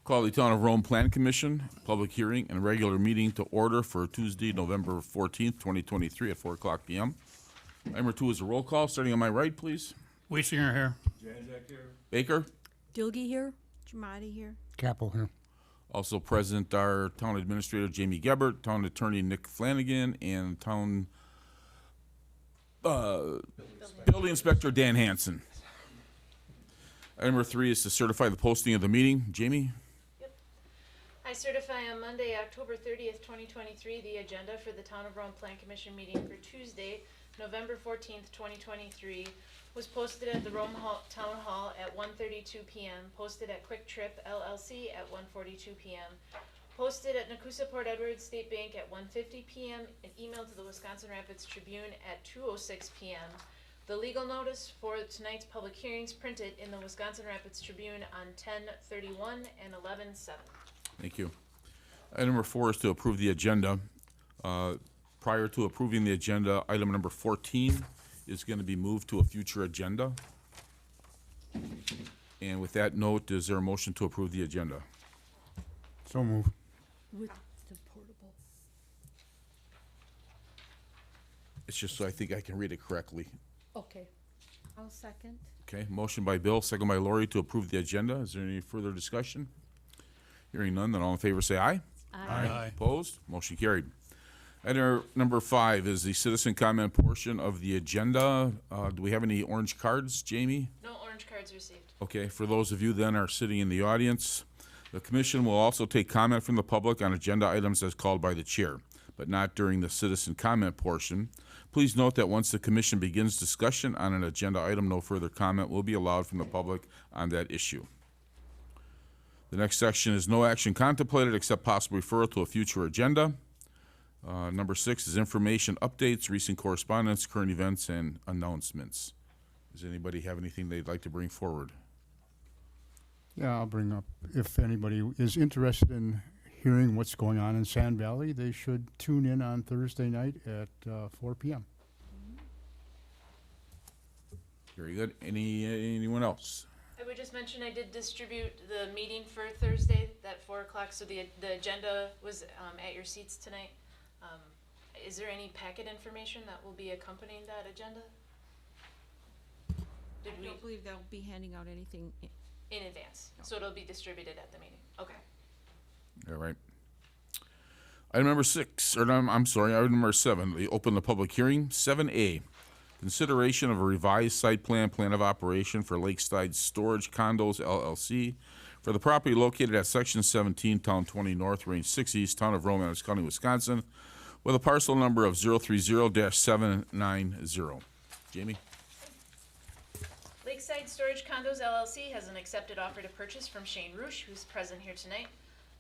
Call the Town of Rome Plan Commission, public hearing and regular meeting to order for Tuesday, November 14th, 2023 at 4 o'clock p.m. Item number 2 is a roll call, starting on my right, please. Weisinger here. Baker. Dilge here. Dramati here. Capel here. Also present are Town Administrator Jamie Gebert, Town Attorney Nick Flanagan, and Town Building Inspector Dan Hansen. Item number 3 is to certify the posting of the meeting. Jamie? I certify on Monday, October 30th, 2023, the agenda for the Town of Rome Plan Commission meeting for Tuesday, November 14th, 2023, was posted at the Rome Town Hall at 1:32 p.m., posted at Quick Trip LLC at 1:42 p.m., posted at Nakusa Port Edwards State Bank at 1:50 p.m., and emailed to the Wisconsin Rapids Tribune at 2:06 p.m. The legal notice for tonight's public hearings printed in the Wisconsin Rapids Tribune on 10/31 and 11/7. Thank you. Item number 4 is to approve the agenda. Prior to approving the agenda, item number 14 is going to be moved to a future agenda. And with that note, is there a motion to approve the agenda? So move. With the portable. It's just so I think I can read it correctly. Okay. I'll second. Okay, motion by Bill, second by Lori to approve the agenda. Is there any further discussion? Hearing none, then all in favor say aye. Aye. Opposed? Motion carried. Item number 5 is the citizen comment portion of the agenda. Do we have any orange cards, Jamie? No orange cards received. Okay, for those of you then are sitting in the audience, the commission will also take comment from the public on agenda items as called by the chair, but not during the citizen comment portion. Please note that once the commission begins discussion on an agenda item, no further comment will be allowed from the public on that issue. The next section is no action contemplated except possible referral to a future agenda. Number 6 is information updates, recent correspondence, current events, and announcements. Does anybody have anything they'd like to bring forward? Yeah, I'll bring up, if anybody is interested in hearing what's going on in Sand Valley, they should tune in on Thursday night at 4 p.m. Very good. Anyone else? I would just mention I did distribute the meeting for Thursday at 4 o'clock, so the agenda was at your seats tonight. Is there any packet information that will be accompanying that agenda? Did I we, don't believe they'll be handing out anything. in advance? So it'll be distributed at the meeting? Okay. All right. Item number 6, or I'm sorry, item number 7, we open the public hearing. 7A, consideration of a revised site plan of operation for Lakeside Storage Condos LLC for the property located at Section 17, Town 20 North, Range 6 East, Town of Rome, Adams County, Wisconsin, with a parcel number of 030-790. Jamie? Lakeside Storage Condos LLC has an accepted offer to purchase from Shane Roosh, who's present here tonight.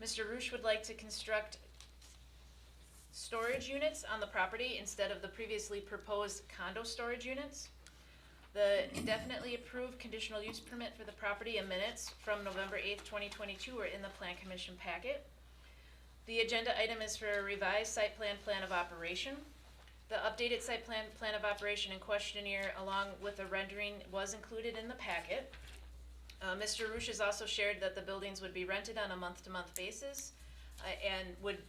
Mr. Roosh would like to construct storage units on the property instead of the previously proposed condo storage units. The indefinitely approved conditional use permit for the property and minutes from November 8th, 2022 are in the Plan Commission packet. The agenda item is for a revised site plan of operation. The updated site plan of operation and questionnaire along with a rendering was included in the packet. Mr. Roosh has also shared that the buildings would be rented on a month-to-month basis and would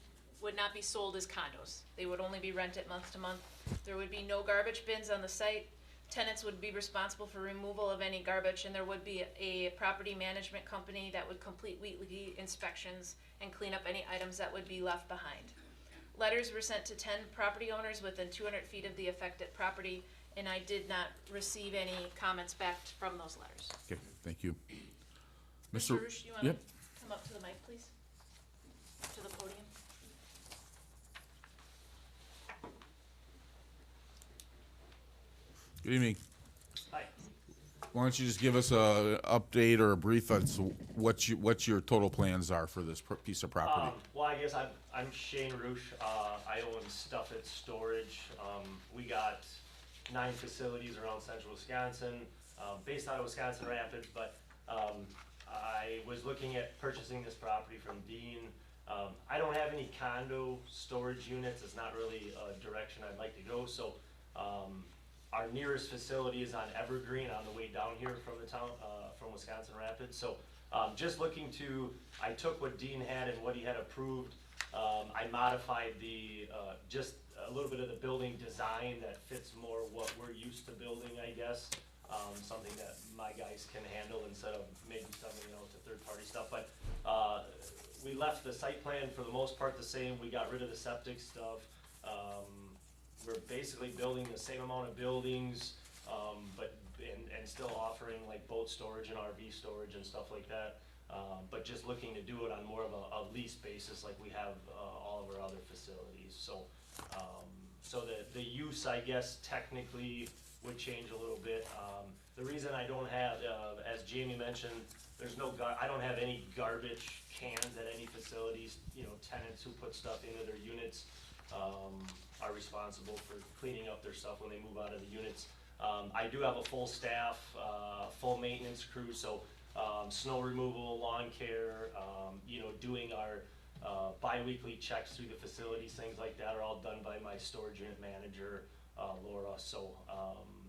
not be sold as condos. They would only be rented month to month. There would be no garbage bins on the site. Tenants would be responsible for removal of any garbage, and there would be a property management company that would complete weekly inspections and clean up any items that would be left behind. Letters were sent to 10 property owners within 200 feet of the affected property, and I did not receive any comments back from those letters. Okay, thank you. Mr. Roosh, you want to Yep. come up to the mic, please? To the podium. Good evening. Hi. Why don't you just give us a update or a brief on what your total plans are for this piece of property? Well, I guess I'm Shane Roosh. I own Stuffit Storage. We got 9 facilities around central Wisconsin, based out of Wisconsin Rapids, but I was looking at purchasing this property from Dean. I don't have any condo storage units. It's not really a direction I'd like to go, so our nearest facility is on Evergreen on the way down here from the town, from Wisconsin Rapids. So Just looking to, I took what Dean had and what he had approved. I modified just a little bit of the building design that fits more what we're used to building, I guess. Something that my guys can handle instead of maybe sending it out to third-party stuff. But we left the site plan for the most part the same. We got rid of the septic stuff. We're basically building the same amount of buildings, but still offering like boat storage and RV storage and stuff like that. But just looking to do it on more of a lease basis like we have all of our other facilities. So the use, I guess, technically would change a little bit. The reason I don't have, as Jamie mentioned, I don't have any garbage cans at any facilities. You know, tenants who put stuff into their units are responsible for cleaning up their stuff when they move out of the units. I do have a full staff, full maintenance crew, so snow removal, lawn care, you know, doing our bi-weekly checks through the facilities, things like that are all done by my storage unit manager, Laura. So,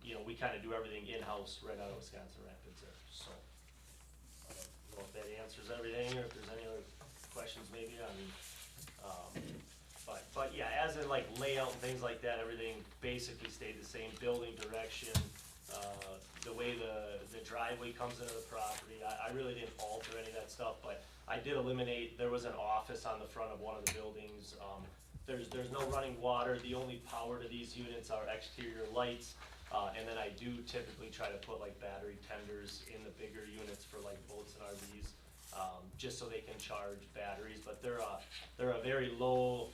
you know, we kind of do everything in-house right out of Wisconsin Rapids there. So, I don't know if that answers everything or if there's any other questions maybe on, but yeah, as in like layout and things like that, everything basically stayed the same. Building direction, the way the driveway comes into the property, I really didn't alter any of that stuff, but I did eliminate, there was an office on the front of one of the buildings. There's no running water. The only power to these units are exterior lights. And then I do typically try to put like battery tenders in the bigger units for like boats and RVs, just so they can charge batteries. But they're a very low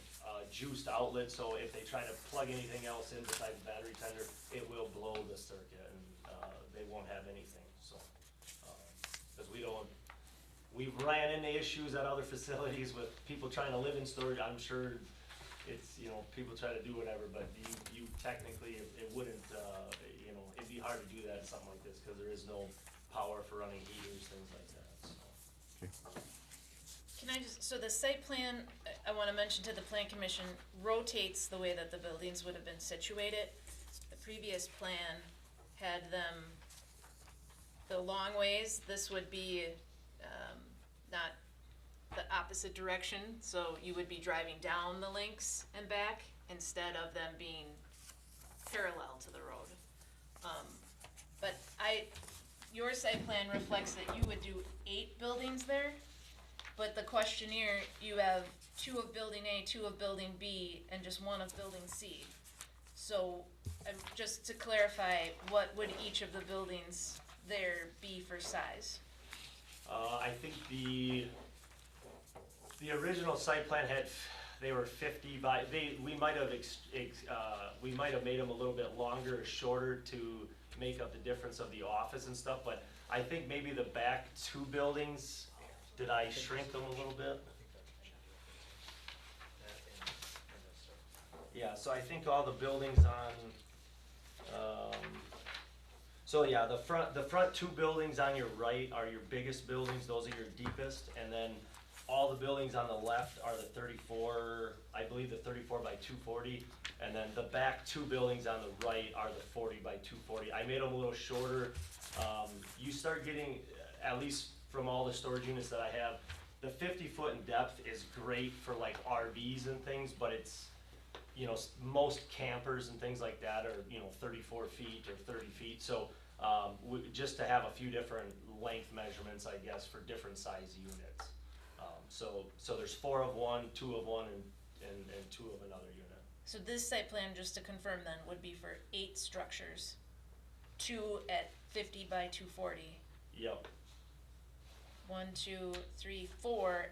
juiced outlet, so if they try to plug anything else in besides the battery tender, it will blow the circuit and they won't have anything. So, because we've ran into issues at other facilities with people trying to live in storage. I'm sure it's, you know, people try to do whatever, but you technically, it wouldn't, you know, it'd be hard to do that in something like this because there is no power for running heaters, things like that, so. Can I just, so the site plan, I wanna mention to the plan commission, rotates the way that the buildings would have been situated. The previous plan had them the long ways. This would be, not the opposite direction, so you would be driving down the links and back instead of them being parallel to the road. But your site plan reflects that you would do 8 buildings there, but the questionnaire, you have 2 of building A, 2 of building B, and just 1 of building C. So, just to clarify, what would each of the buildings there be for size? I think the original site plan they were 50 by, we might have made them a little bit longer or shorter to make up the difference of the office and stuff, but I think maybe the back 2 buildings, did I shrink them a little bit? Yeah, so I think all the buildings on, so yeah, the front 2 buildings on your right are your biggest buildings, those are your deepest, and then all the buildings on the left are the 34, I believe the 34 by 240, and then the back 2 buildings on the right are the 40 by 240. I made them a little shorter. You start getting, at least from all the storage units that I have, the 50 foot in depth is great for like RVs and things, but it's, you know, most campers and things like that are, you know, 34 feet or 30 feet. So just to have a few different length measurements, I guess, for different size units. So there's 4 of one, 2 of one, and 2 of another unit. So this site plan, just to confirm then, would be for 8 structures, 2 at 50 by 240. Yep. 1, 2, 3, 4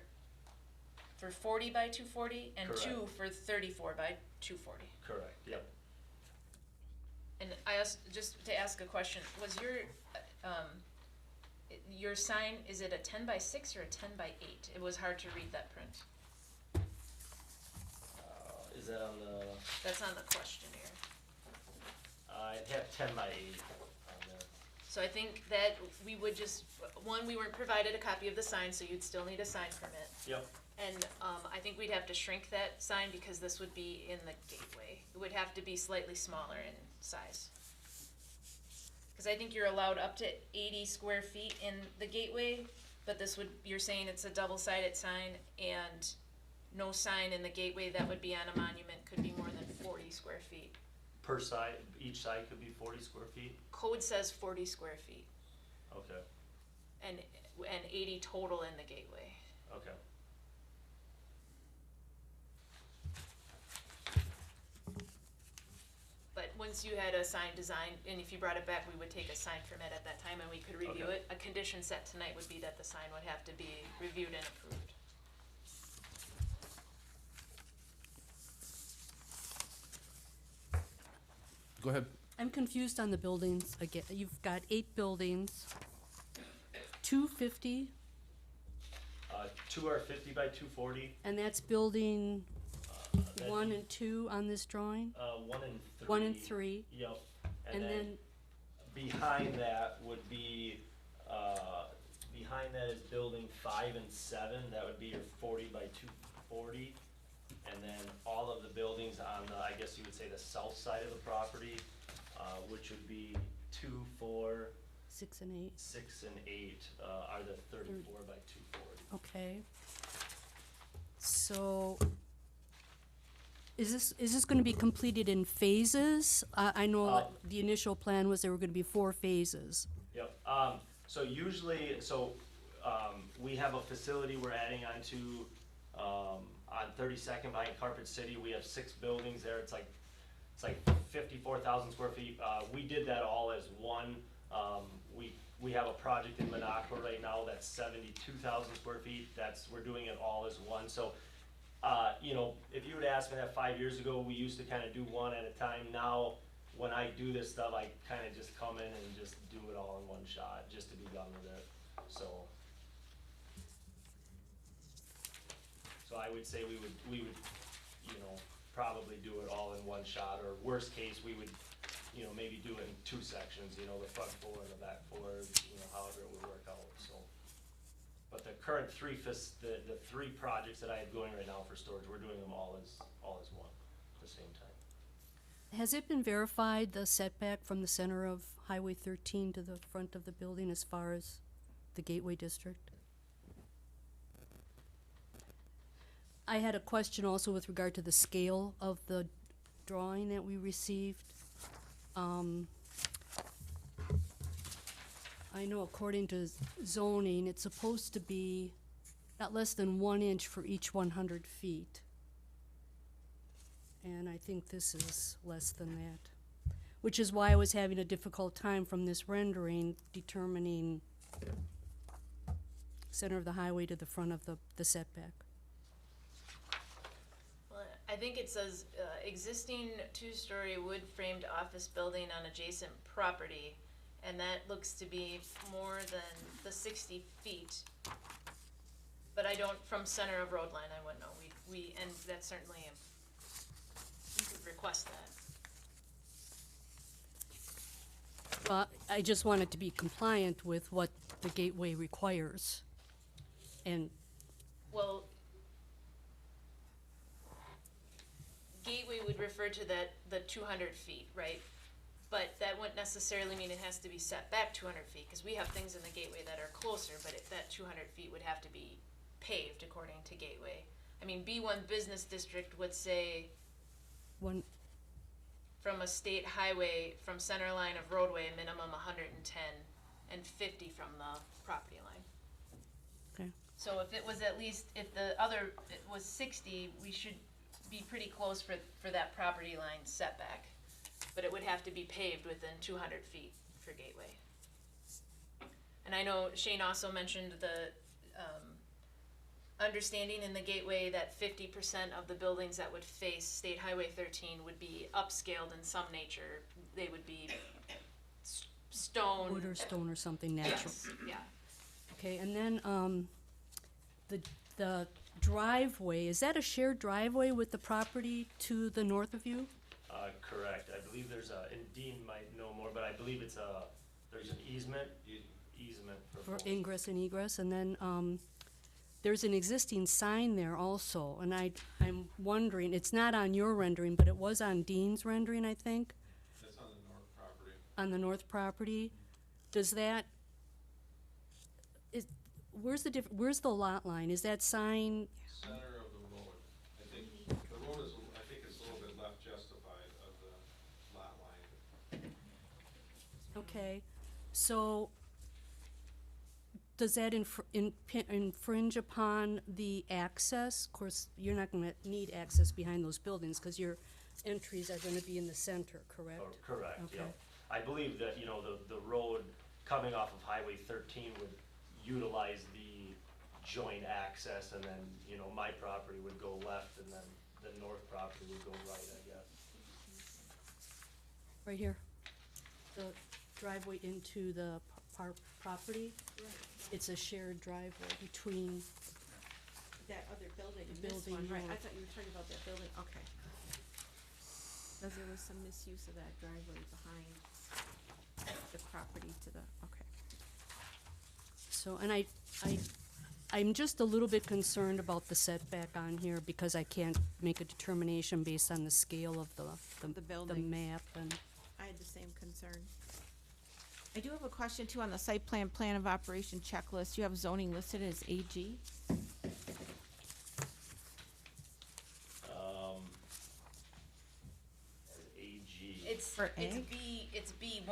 for 40 by 240, and Correct. 2 for 34 by 240. Correct, yep. And I also, just to ask a question, was your sign, is it a 10 by 6 or a 10 by 8? It was hard to read that print. Is that on the, That's on the questionnaire. I have 10 by 8 on there. So I think that we would just, one, we weren't provided a copy of the sign, so you'd still need a sign permit. Yep. And I think we'd have to shrink that sign because this would be in the gateway. It would have to be slightly smaller in size. Because I think you're allowed up to 80 square feet in the gateway, But this would, you're saying it's a double-sided sign and no sign in the gateway that would be on a monument could be more than 40 square feet. Per side, each side could be 40 square feet? Code says 40 square feet Okay, and 80 total in the gateway. okay. But once you had a sign design, and if you brought it back, we would take a sign permit at that time and we could review Okay. it. A condition set tonight would be that the sign would have to be reviewed and approved. Go ahead. I'm confused on the buildings again. You've got 8 buildings, 250, 2 are 50 by 240. and that's building That'd 1 be, and 2 on this drawing? 1 and 3. 1 and 3, Yep. and then, Behind that would be, behind that is building 5 and 7, that would be your 40 by 240. And then all of the buildings on the, I guess you would say the south side of the property, which would be 2, 4, 6 and 8, 6, and 8, are the 34 by 240. okay. So, is this gonna be completed in phases? I know Uh, the initial plan was there were gonna be 4 phases. Yep, so usually, we have a facility we're adding onto, on 32nd behind Carpet City, we have 6 buildings there, it's like 54,000 square feet, we did that all as one, we have a project in Minocqua right now that's 72,000 square feet, we're doing it all as one, so, you know, if you would ask me that 5 years ago, we used to kinda do one at a time, now, when I do this stuff, I kinda just come in and just do it all in one shot, just to be done with it, so. So I would say we would, you know, probably do it all in one shot, or worst case, we would, you know, maybe do it in 2 sections, you know, the front floor and the back floor, you know, however it would work out, so. But the current the 3 projects that I have going right now for storage, we're doing them all as one at the same time. Has it been verified, the setback from the center of Highway 13 to the front of the building as far as the Gateway District? I had a question also with regard to the scale of the drawing that we received. I know according to zoning, it's supposed to be not less than 1 inch for each 100 feet. And I think this is less than that, which is why I was having a difficult time from this rendering determining center of the highway to the front of the setback. Well, I think it says, existing 2-story wood framed office building on adjacent property, and that looks to be more than the 60 feet. But I don't, from center of road line, I wouldn't know, and that's certainly, you could request that. But I just want it to be compliant with what the gateway requires. And Well, gateway would refer to the 200 feet, right? But that wouldn't necessarily mean it has to be set back 200 feet, because we have things in the gateway that are closer, but that 200 feet would have to be paved according to gateway. I mean, B1 Business District would say one, from a state highway, from center line of roadway, a minimum 110 and 50 from the property line. okay, So if it was at least, if the other, it was 60, we should be pretty close for that property line setback. But it would have to be paved within 200 feet for gateway. And I know Shane also mentioned the, understanding in the gateway that 50% of the buildings that would face State Highway 13 would be upscaled in some nature. They would be stone. wood or stone or something natural. Yes, yeah. Okay, and then, the driveway, is that a shared driveway with the property to the north of you? Correct, I believe there's and Dean might know more, but I believe there's an easement for For both. ingress and egress, and then, there's an existing sign there also, and I'm wondering, it's not on your rendering, but it was on Dean's rendering, I think, That's on the north property. on the north property. Does that, where's the lot line? Is that sign, Center of the road. I think the road is, I think it's a little bit left justified of the lot line. okay, so does that infringe upon the access? Of course, you're not gonna need access behind those buildings, cause your entries are gonna be in the center, correct? Correct, yeah. Okay. I believe that, you know, the road coming off of Highway 13 would utilize the joint access, and then, you know, my property would go left, and then the north property would go right, I guess. Right here, the driveway into the property, it's a shared driveway between, That other building, The this building one, right, I north. thought you were talking about that building, okay. Cause there was some misuse of that driveway behind the property to the, okay. so, and I'm just a little bit concerned about the setback on here, because I can't make a determination based on the scale of The the buildings. map, and, I had the same concern. I do have a question too on the site plan of operation checklist. You have zoning listed as AG. As AG. It's, For it's ag? it's B1.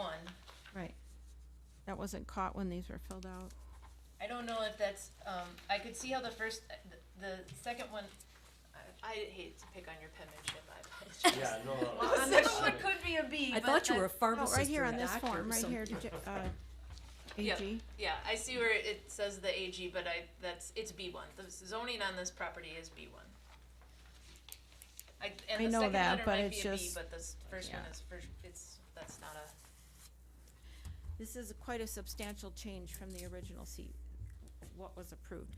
Right. That wasn't caught when these were filled out. I don't know if that's, I could see how the first, the second one, I hate to pick on your penmanship, I apologize. Yeah, no, Well, the second one could be a B, I but thought you were a Oh, pharmacist right here or a on this doctor or form, right here, something. Yep. AG. Yeah, I see where it says the AG, but it's B1. The zoning on this property is B1. I And the know second that, letter but might it's be a B, just- but this first one yeah. is, that's not a, This is quite a substantial change from the original seat, what was approved.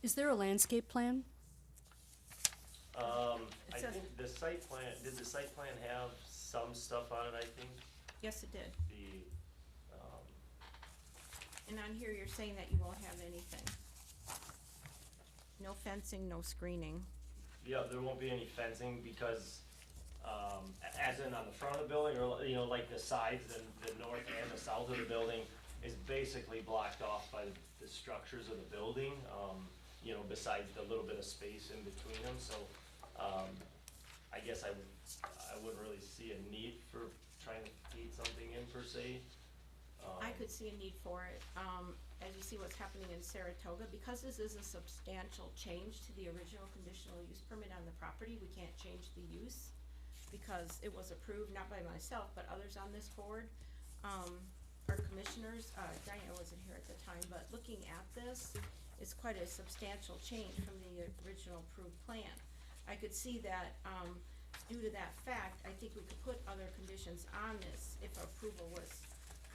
Is there a landscape plan? It I says- think the site plan, did the site plan have some stuff on it, I think? Yes, it did. The, And on here, you're saying that you won't have anything. No fencing, no screening. yeah, there won't be any fencing because, as in on the front of the building, or, you know, like the sides, the north and the south of the building is basically blocked off by the structures of the building, you know, besides the little bit of space in between them, so, I guess I wouldn't really see a need for trying to feed something in per se. I could see a need for it, as you see what's happening in Saratoga, because this is a substantial change to the original conditional use permit on the property, we can't change the use, because it was approved not by myself, but others on this board. Our commissioners, Diana wasn't here at the time, but looking at this, it's quite a substantial change from the original approved plan. I could see that, due to that fact, I think we could put other conditions on this if approval was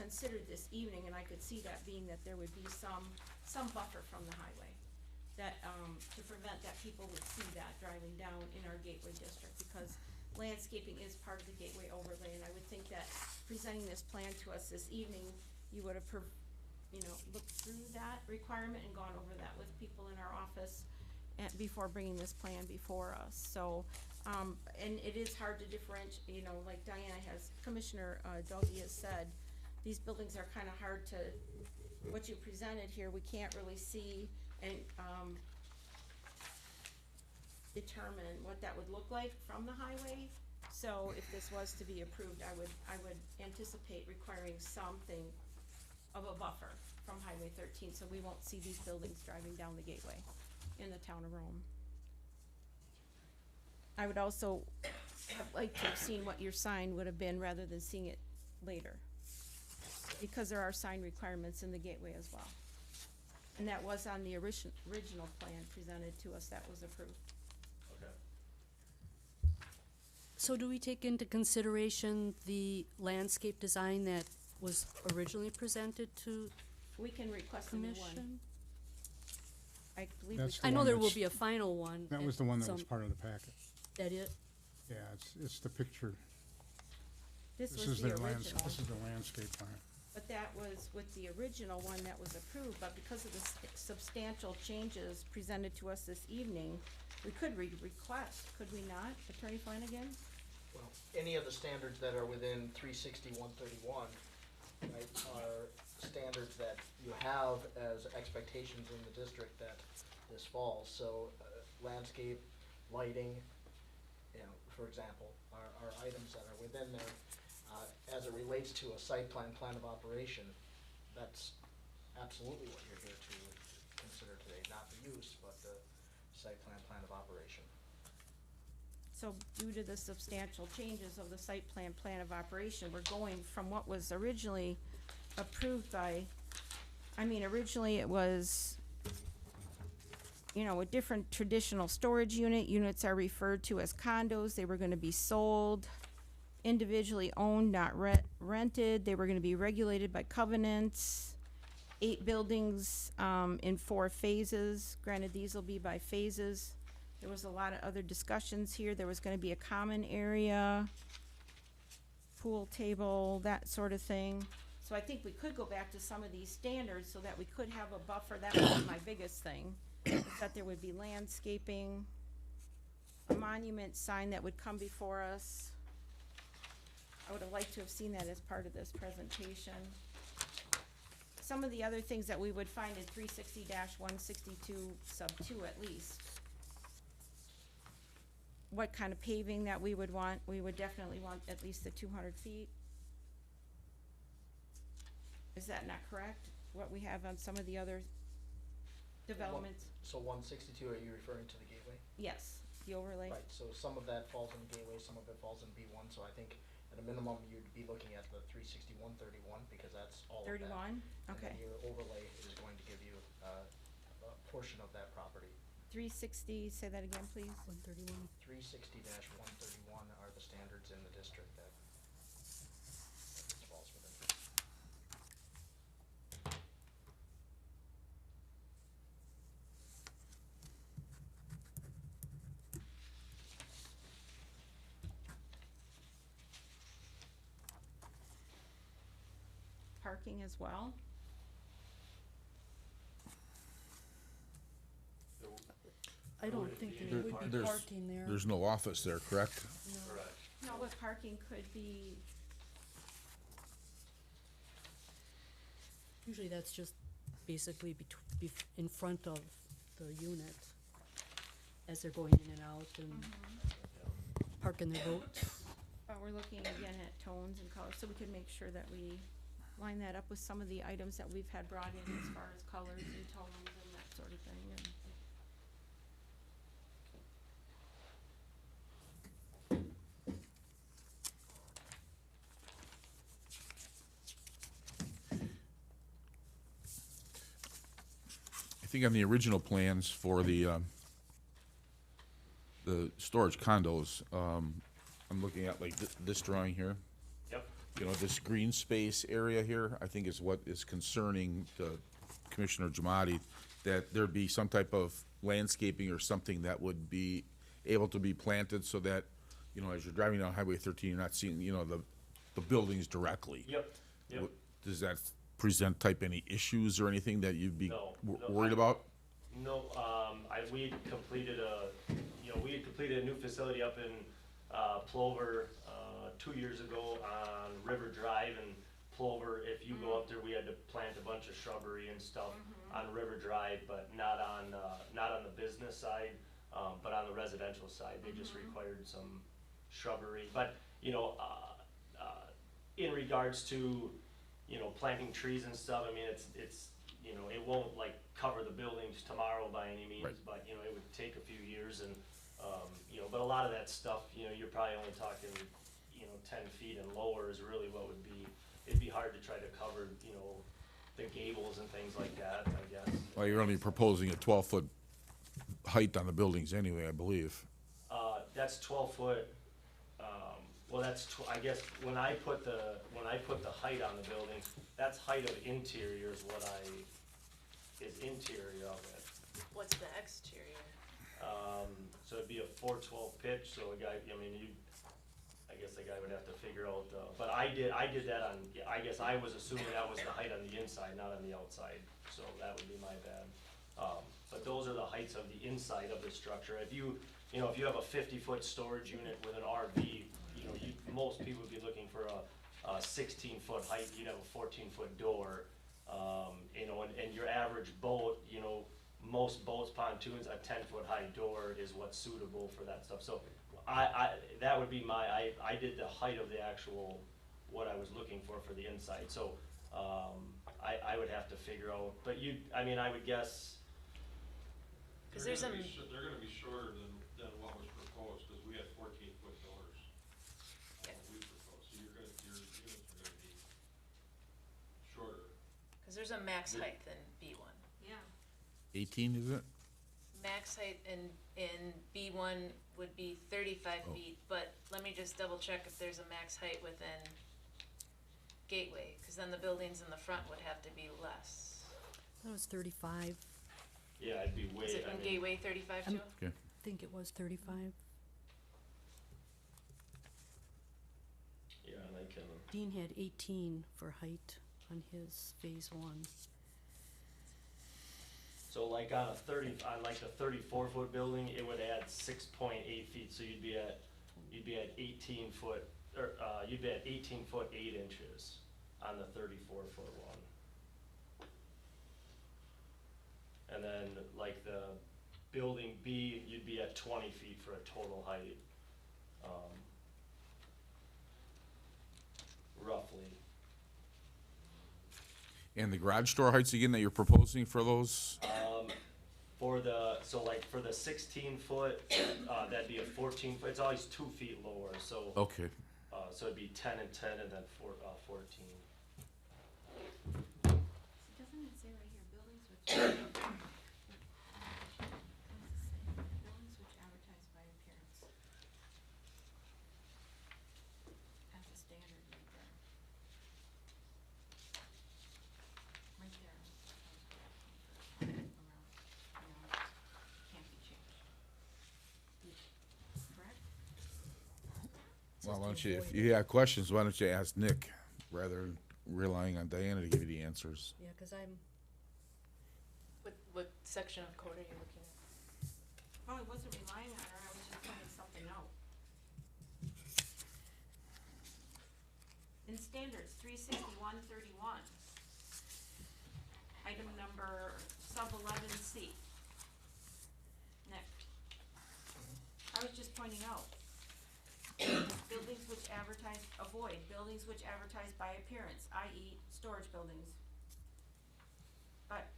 considered this evening, and I could see that being that there would be some buffer from the highway. That, to prevent that people would see that driving down in our gateway district, because landscaping is part of the gateway overlay, and I would think that presenting this plan to us this evening, you would have, looked through that requirement and gone over that with people in our office before bringing this plan before us, so, and it is hard to differentiate, like Commissioner Doggy has said, these buildings are kinda hard to, what you presented here, we can't really see and, determine what that would look like from the highway. So if this was to be approved, I would anticipate requiring something of a buffer from Highway 13, so we won't see these buildings driving down the gateway in the town of Rome. I would also have liked to have seen what your sign would have been rather than seeing it later, because there are sign requirements in the gateway as well. And that was on the original plan presented to us that was approved. Okay. So do we take into consideration the landscape design that was originally presented to We can request a new one. commission? I believe we That's should. the I know one there will that's- be a final one. That at was the one that was some- part of the packet. That it? Yeah, it's the picture. This This was is the their original, this is the landscape plan. but that was with the original one that was approved, but because of the substantial changes presented to us this evening, we could request, could we not, Attorney Flanagan? Well, any of the standards that are within 360, 131 right, are standards that you have as expectations in the district that this falls. So landscape, lighting, you know, for example, are items that are within there. As it relates to a site plan, plan of operation, that's absolutely what you're here to consider today, not the use, but the site plan, plan of operation. So due to the substantial changes of the site plan, plan of operation, we're going from what was originally approved by, originally it was, you know, a different traditional storage unit. Units are referred to as condos. They were gonna be sold, individually owned, not rented. They were gonna be regulated by covenants. 8 buildings, in 4 phases. Granted, these will be by phases. There was a lot of other discussions here. There was gonna be a common area, pool table, that sort of thing. So I think we could go back to some of these standards so that we could have a buffer. That was my biggest thing, is that there would be landscaping, a monument sign that would come before us. I would have liked to have seen that as part of this presentation. Some of the other things that we would find in 360-162 sub 2 at least. What kind of paving that we would want, we would definitely want at least the 200 feet. Is that not correct, what we have on some of the other developments? So 162, are you referring to the gateway? Yes, the overlay. Right, so some of that falls in gateway, some of it falls in B1, so I think at a minimum, you'd be looking at the 36131, because that's all of that. 31, And okay. then your overlay is going to give you, a portion of that property. 360, say that again, please. 131. 360-131 are the standards in the district that falls within. Parking as well. I don't think there would be There's- parking there. There's no office there, correct? Correct. No, but parking could be, Usually that's just basically in front of the unit as they're going in and out and parking their boats. but we're looking again at tones and colors, so we could make sure that we line that up with some of the items that we've had brought in as far as colors and tones and that sort of thing. And I think on the original plans for the storage condos, I'm looking at like this drawing here. Yep. You know, this green space area here, I think is what is concerning Commissioner Jamadi, that there'd be some type of landscaping or something that would be able to be planted so that, you know, as you're driving down Highway 13, you're not seeing, you know, the buildings directly. Yep, yep. Does that present type any issues or anything that you'd be No, worried about? No, we had completed a new facility up in, Plover, 2 years ago on River Drive in Plover. If you go up there, we had to plant a bunch of shrubbery and stuff on River Drive, but not on the business side, but on the residential side, they just required some shrubbery. But, you know, in regards to, you know, planting trees and stuff, I mean, it's, you know, it won't like cover the buildings tomorrow by any means, Right. but, you know, it would take a few years and, you know, but a lot of that stuff, you know, you're probably only talking, you know, 10 feet and lower is really what would be, it'd be hard to try to cover, you know, the gables and things like that, I guess. Well, you're only proposing a 12-foot height on the buildings anyway, I believe. That's 12 foot, well, I guess, when I put the height on the building, that's height of interior is is interior of it. What's the exterior? So it'd be a 412 pitch, so a guy, I guess the guy would have to figure out, but I did that on, I guess I was assuming that was the height on the inside, not on the outside, so that would be my bad. But those are the heights of the inside of the structure. If you have a 50-foot storage unit with an RV, you know, most people would be looking for a 16-foot height, you'd have a 14-foot door. You know, and your average boat, you know, most boats, pontoons, a 10-foot high door is what's suitable for that stuff. So that would be I did the height of the actual, what I was looking for the inside. So, I would have to figure out, but I would guess, Cause They're there's gonna some, be they're gonna be shorter than what was proposed, cause we had 14-foot doors. Yeah. We proposed, so your units are gonna be shorter. cause there's a max height in B one. Yeah. 18, is it? Max height in B one would be 35 Oh. feet, but let me just double check if there's a max height within Gateway, cause then the buildings in the front would have to be less. That was 35. yeah, it'd be way, Is it I in mean, Gateway 35 too? Okay. I think it was 35. yeah, and I can, Dean had 18 for height on his phase 1. so like on the 34-foot building, it would add 6.8 feet, so you'd be at 18 foot, or, you'd be at 18 foot 8 inches on the 34-foot one. And then like the building B, you'd be at 20 feet for a total height, roughly. And the garage door heights again that you're proposing for those? For the 16-foot, that'd be a 14-foot, it's always 2 feet lower, so. Okay. So it'd be 10 and 10 and then 14. So doesn't it say right here, buildings which, buildings which advertise by appearance? As a standard right there. Right there. Around, can't be changed. Correct? Well, why don't you, if you have questions, why don't you ask Nick rather than relying on Diana to give you the answers? Yeah, because I'm, What section of code are you looking at? Oh, I wasn't relying on her, I was just pointing something out. In standards, 36131. Item number sub-11C. Nick. I was just pointing out. Buildings which avoid buildings which advertise by appearance, i.e. storage buildings. But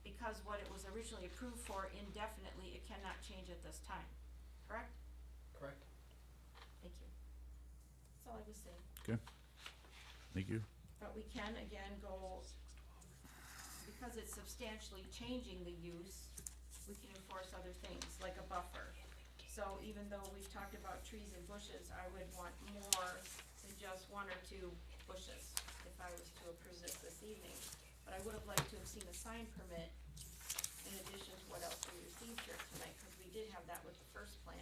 because what it was originally approved for indefinitely, it cannot change at this time, correct? Correct? Thank you. That's all I was saying. Okay. Thank you. But we can again go, because it's substantially changing the use, we can enforce other things, like a buffer. So even though we've talked about trees and bushes, I would want more than just 1 or 2 bushes if I was to approve this evening. But I would have liked to have seen a sign permit in addition to what else we received here tonight, because we did have that with the first plan.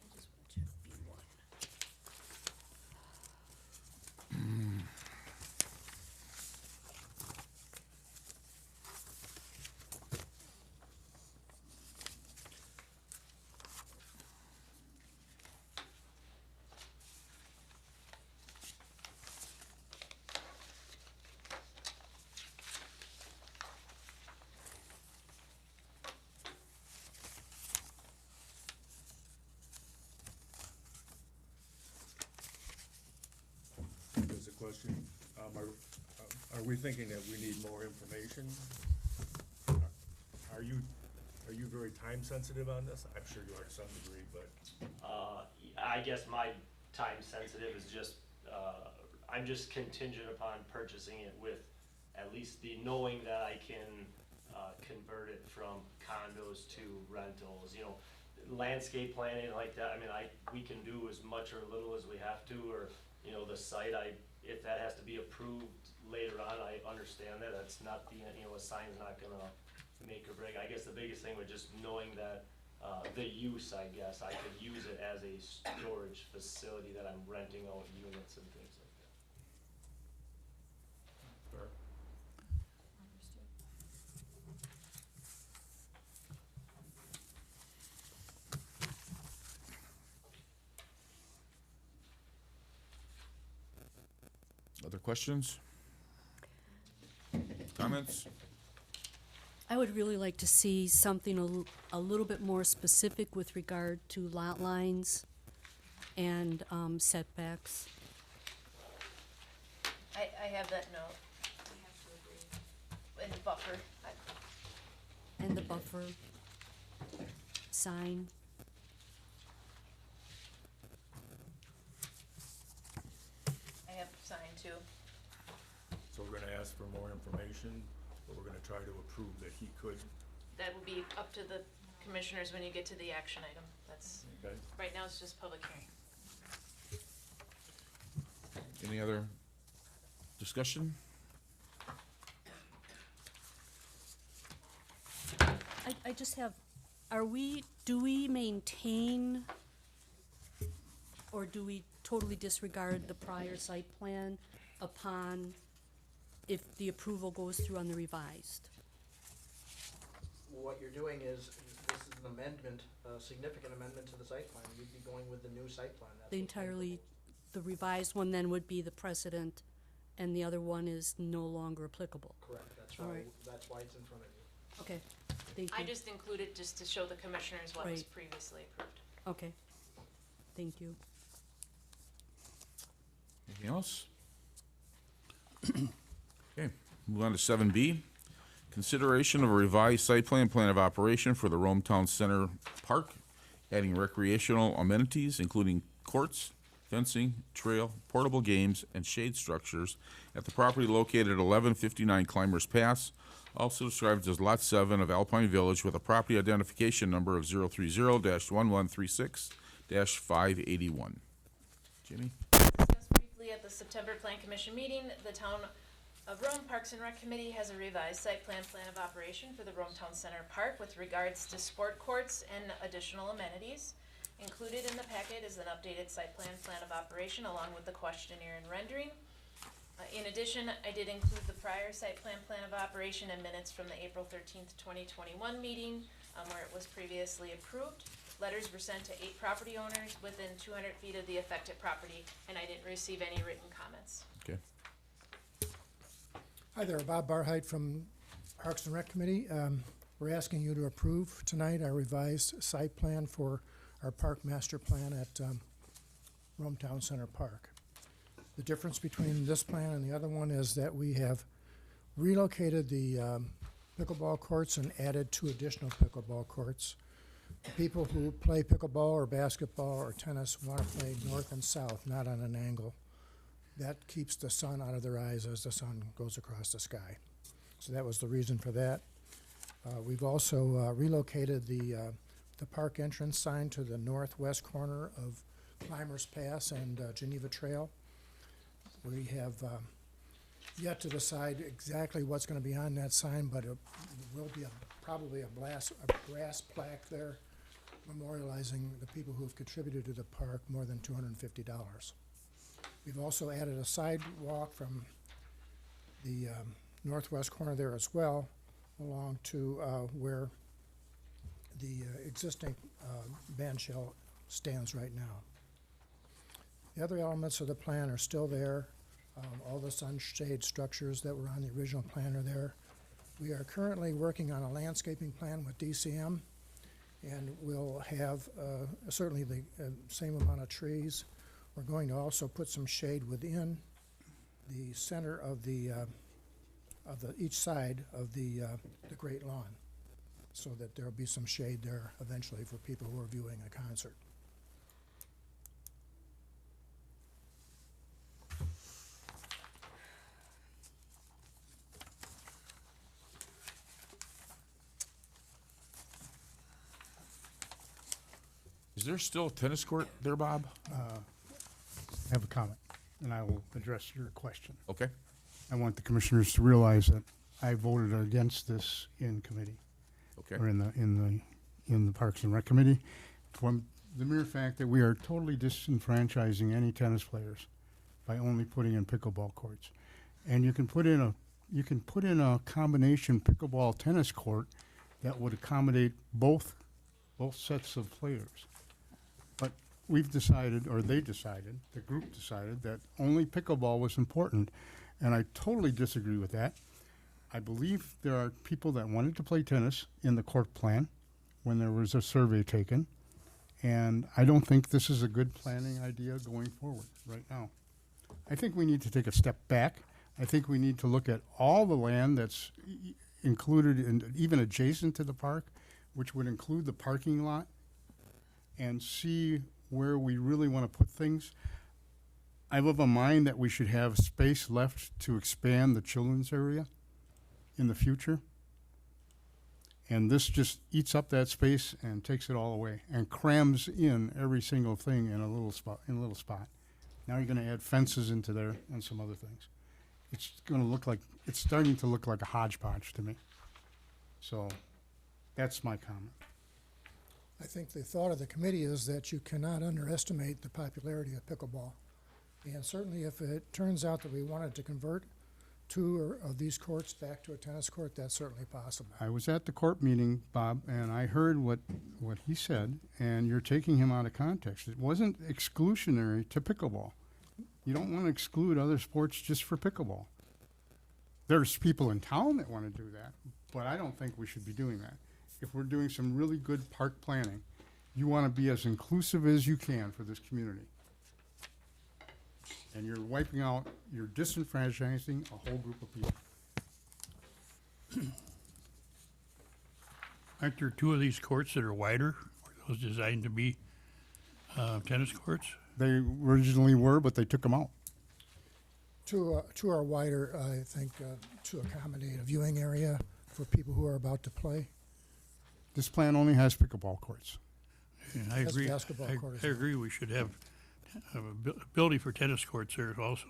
I just want to check B1. There's a question. Are we thinking that we need more information? Are you very time sensitive on this? I'm sure you are to some degree, but I guess my time sensitive is just, I'm just contingent upon purchasing it with at least the knowing that I can, convert it from condos to rentals, landscape planning like that, we can do as much or little as we have to, or, the site, if that has to be approved later on, I understand that, that's not the, a sign's not gonna make or break. I guess the biggest thing was just knowing that, the use, I guess, I could use it as a storage facility that I'm renting out units and things like that. Other questions? Comments? I would really like to see something a little bit more specific with regard to lot lines and setbacks. I have that note. And buffer. And the buffer sign. I have sign too. So we're gonna ask for more information, but we're gonna try to approve that he could, That will be up to the commissioners when you get to the action item. That's, okay? right now it's just public hearing. Any other discussion? I just have, do we maintain or do we totally disregard the prior site plan upon if the approval goes through on the revised? What you're doing is, this is an amendment, a significant amendment to the site plan. You'd be going with the new site plan. That's The what's being entirely, proposed. the revised one then would be the precedent and the other one is no longer applicable. Correct, that's All why, right. that's why it's in front of you. Okay, thank you. I just included just to show the commissioners what was Right. previously approved. Okay, thank you. Anything else? Okay, move on to 7B. Consideration of a revised site plan of operation for the Rome Town Center Park, adding recreational amenities, including courts, fencing, trail, portable games, and shade structures at the property located at 1159 Climbers Pass, also described as Lot 7 of Alpine Village with a property identification number of 030-1136-581. Jenny? Discussed briefly at the September Plan Commission meeting, the Town of Rome Parks and Rec Committee has a revised site plan of operation for the Rome Town Center Park with regards to sport courts and additional amenities. Included in the packet is an updated site plan of operation along with the questionnaire and rendering. In addition, I did include the prior site plan of operation and minutes from the April 13th, 2021 meeting, where it was previously approved. Letters were sent to 8 property owners within 200 feet of the affected property, and I didn't receive any written comments. Okay. Hi there, Bob Barheit from Parks and Rec Committee. We're asking you to approve tonight our revised site plan for our park master plan at Rome Town Center Park. The difference between this plan and the other one is that we have relocated the pickleball courts and added 2 additional pickleball courts. The people who play pickleball or basketball or tennis want to play north and south, not on an angle. That keeps the sun out of their eyes as the sun goes across the sky. So that was the reason for that. We've also relocated the park entrance sign to the northwest corner of Climbers Pass and Geneva Trail. We have yet to decide exactly what's going to be on that sign, but it will be probably a brass plaque there memorializing the people who have contributed to the park more than $250. We've also added a sidewalk from the northwest corner there as well, along to where the existing band shell stands right now. The other elements of the plan are still there. All the sunshade structures that were on the original plan are there. We are currently working on a landscaping plan with DCM, and we'll have certainly the same amount of trees. We're going to also put some shade within the center of each side of the Great Lawn, so that there'll be some shade there eventually for people who are viewing a concert. Is there still a tennis court there, Bob? I have a comment, and I will address your question. Okay. I want the commissioners to realize that I voted against this in committee, Okay. or in the Parks and Rec Committee, from the mere fact that we are totally disenfranchising any tennis players by only putting in pickleball courts. And you can put in a combination pickleball tennis court that would accommodate both sets of players. But we've decided, or they decided, the group decided, that only pickleball was important, and I totally disagree with that. I believe there are people that wanted to play tennis in the court plan when there was a survey taken, and I don't think this is a good planning idea going forward right now. I think we need to take a step back. I think we need to look at all the land that's included and even adjacent to the park, which would include the parking lot, and see where we really want to put things. I have a mind that we should have space left to expand the children's area in the future. And this just eats up that space and takes it all away and crams in every single thing in a little spot. Now you're going to add fences into there and some other things. It's going to look like, it's starting to look like a hodgepodge to me. So that's my comment. I think the thought of the committee is that you cannot underestimate the popularity of pickleball. And certainly if it turns out that we wanted to convert two of these courts back to a tennis court, that's certainly possible. I was at the court meeting, Bob, and I heard what he said, and you're taking him out of context. It wasn't exclusionary to pickleball. You don't want to exclude other sports just for pickleball. There's people in town that want to do that, but I don't think we should be doing that. If we're doing some really good park planning, you want to be as inclusive as you can for this community. And you're wiping out, you're disenfranchising a whole group of people. Aren't there two of these courts that are wider? Were those designed to be tennis courts? They originally were, but they took them out. Two are wider, I think, to accommodate a viewing area for people who are about to play. This plan only has pickleball courts. Yeah, I That's agree. basketball court as I well. agree. We should have a ability for tennis courts there also.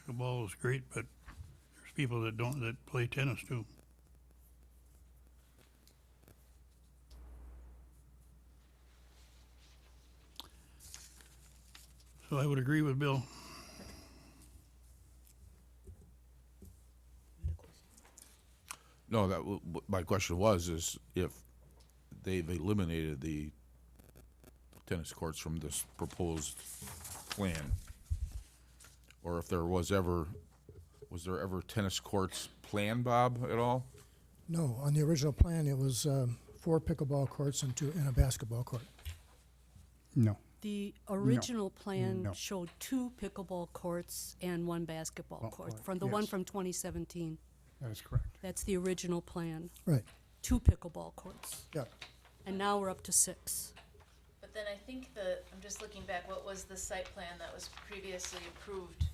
Pickleball is great, but there's people that play tennis too. So I would agree with Bill. No, my question is if they've eliminated the tennis courts from this proposed plan, or if there was ever tennis courts planned, Bob, at all? No, on the original plan, it was 4 pickleball courts and a basketball court. No. The original plan No. showed 2 pickleball courts and 1 basketball Well, court, right, from the one yes. from 2017. That is correct. That's the original plan, Right, 2 pickleball courts. yeah. And now we're up to 6. But then I think I'm just looking back, what was the site plan that was previously approved?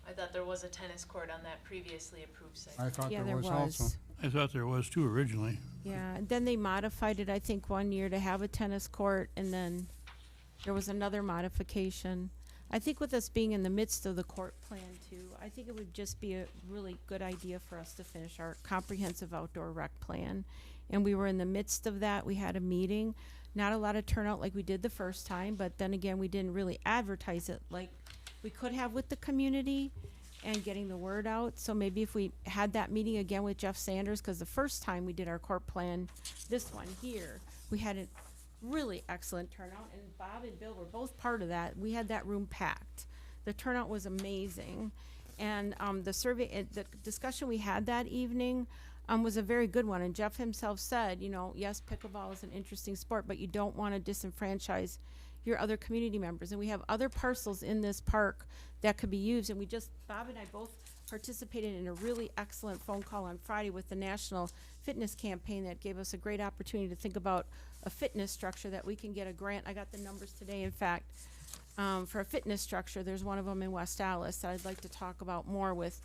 I thought there was a tennis court on that previously approved site. I thought Yeah, there there was also. was. I thought there was too originally. Yeah, and then they modified it, I think, one year to have a tennis court, and then there was another modification. I think with us being in the midst of the court plan too, I think it would just be a really good idea for us to finish our comprehensive outdoor rec plan. And we were in the midst of that. We had a meeting, not a lot of turnout like we did the first time, but then again, we didn't really advertise it like we could have with the community and getting the word out. So maybe if we had that meeting again with Jeff Sanders, because the first time we did our court plan, this one here, we had a really excellent turnout, and Bob and Bill were both part of that. We had that room packed. The turnout was amazing, and the survey, the discussion we had that evening was a very good one. And Jeff himself said, you know, yes, pickleball is an interesting sport, but you don't want to disenfranchise your other community members. And we have other parcels in this park that could be used. And Bob and I both participated in a really excellent phone call on Friday with the National Fitness Campaign that gave us a great opportunity to think about a fitness structure that we can get a grant. I got the numbers today, in fact, for a fitness structure. There's one of them in West Allis that I'd like to talk about more with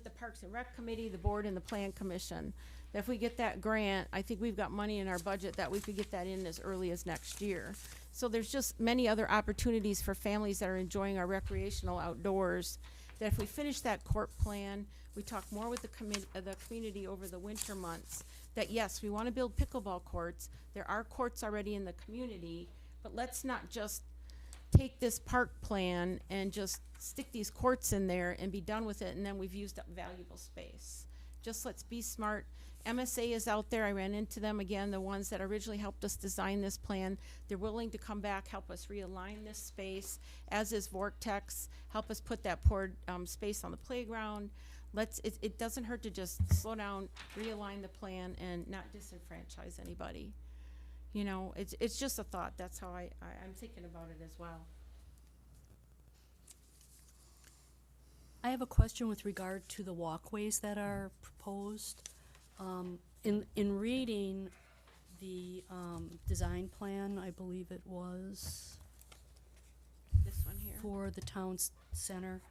the Parks and Rec Committee, the board, and the Plan Commission. That if we get that grant, I think we've got money in our budget that we could get that in as early as next year. So there's just many other opportunities for families that are enjoying our recreational outdoors, that if we finish that court plan, we talk more with the community over the winter months, that yes, we want to build pickleball courts. There are courts already in the community, but let's not just take this park plan and just stick these courts in there and be done with it, and then we've used up valuable space. Just let's be smart, MSA is out there. I ran into them again, the ones that originally helped us design this plan. They're willing to come back, help us realign this space, as is Vortex, help us put that poured space on the playground. It doesn't hurt to just slow down, realign the plan, and not disenfranchise anybody. You know, it's just a thought. That's how I'm thinking about it as well. I have a question with regard to the walkways that are proposed. In reading the design plan, I believe it was This one here. for the town center,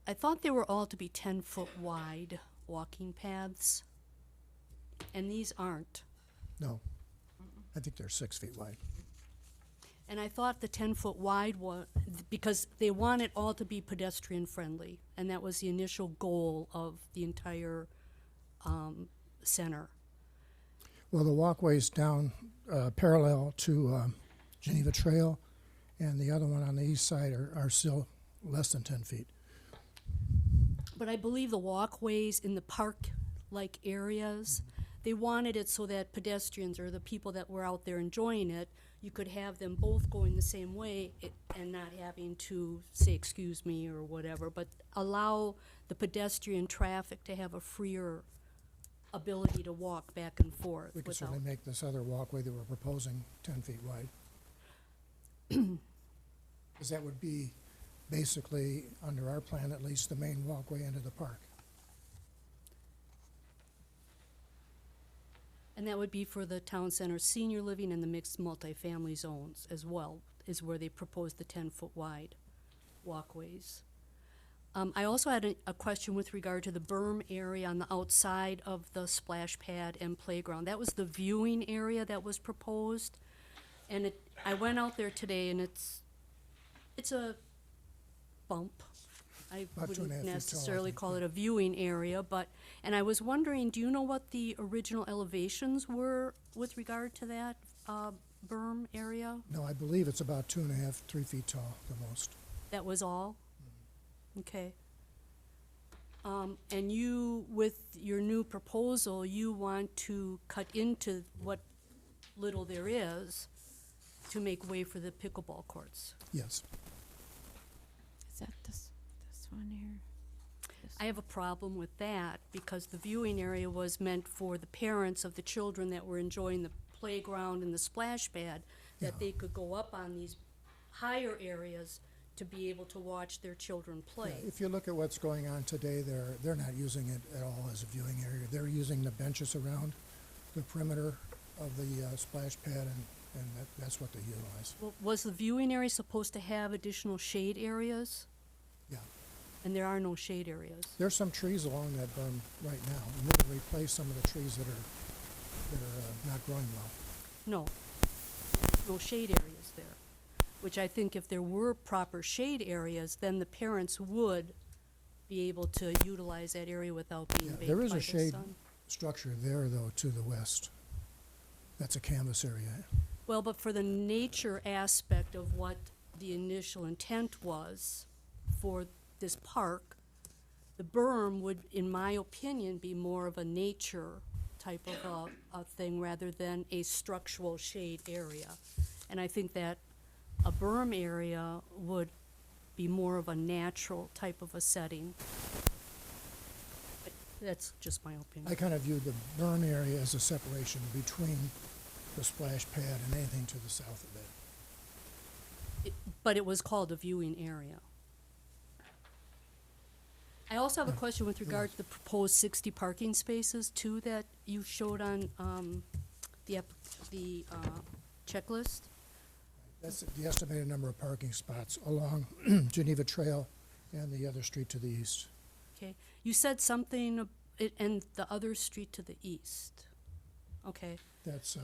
I thought they were all to be 10-foot wide walking paths, and these aren't. No. I think they're 6 feet wide. And I thought the 10-foot wide was, because they want it all to be pedestrian friendly, and that was the initial goal of the entire center. Well, the walkway's down parallel to Geneva Trail, and the other one on the east side are still less than 10 feet. But I believe the walkways in the park-like areas, they wanted it so that pedestrians or the people that were out there enjoying it, you could have them both going the same way and not having to say, excuse me, or whatever, but allow the pedestrian traffic to have a freer ability to walk back and forth We could without. certainly make this other walkway that we're proposing 10 feet wide. Because that would be basically, under our plan at least, the main walkway into the park. And that would be for the town center senior living and the mixed multifamily zones as well, is where they proposed the 10-foot wide walkways. I also had a question with regard to the berm area on the outside of the splash pad and playground. That was the viewing area that was proposed. And I went out there today, and it's a bump. I About 2.5 feet wouldn't tall, I necessarily think, call yeah. it a viewing area, and I was wondering, do you know what the original elevations were with regard to that berm area? No, I believe it's about 2.5, 3 feet tall, the most. That was all? Okay. And you, with your new proposal, you want to cut into what little there is to make way for the pickleball courts. Yes. Is that this one here? I have a problem with that because the viewing area was meant for the parents of the children that were enjoying the playground and the splash pad, that they could go up on these higher areas to be able to watch their children play. Yeah, if you look at what's going on today, they're not using it at all as a viewing area. They're using the benches around the perimeter of the splash pad, and that's what they utilize. Well, was the viewing area supposed to have additional shade areas? Yeah. And there are no shade areas. There's some trees along that berm right now, and we're gonna replace some of the trees that are not growing well. No, there's no shade areas there, which I think if there were proper shade areas, then the parents would be able to utilize that area without being Yeah, baked there is by a the shade sun. structure there, though, to the west. That's a canvas area. Well, but for the nature aspect of what the initial intent was for this park, the berm would, in my opinion, be more of a nature type of a thing rather than a structural shade area. And I think that a berm area would be more of a natural type of a setting. But that's just my opinion. I kind of view the berm area as a separation between the splash pad and anything to the south of that. But it was called a viewing area. I also have a question with regard to the proposed 60 parking spaces too that you showed on the checklist. That's the estimated number of parking spots along Geneva Trail and the other street to the east. Okay, you said something, and the other street to the east. Okay, That's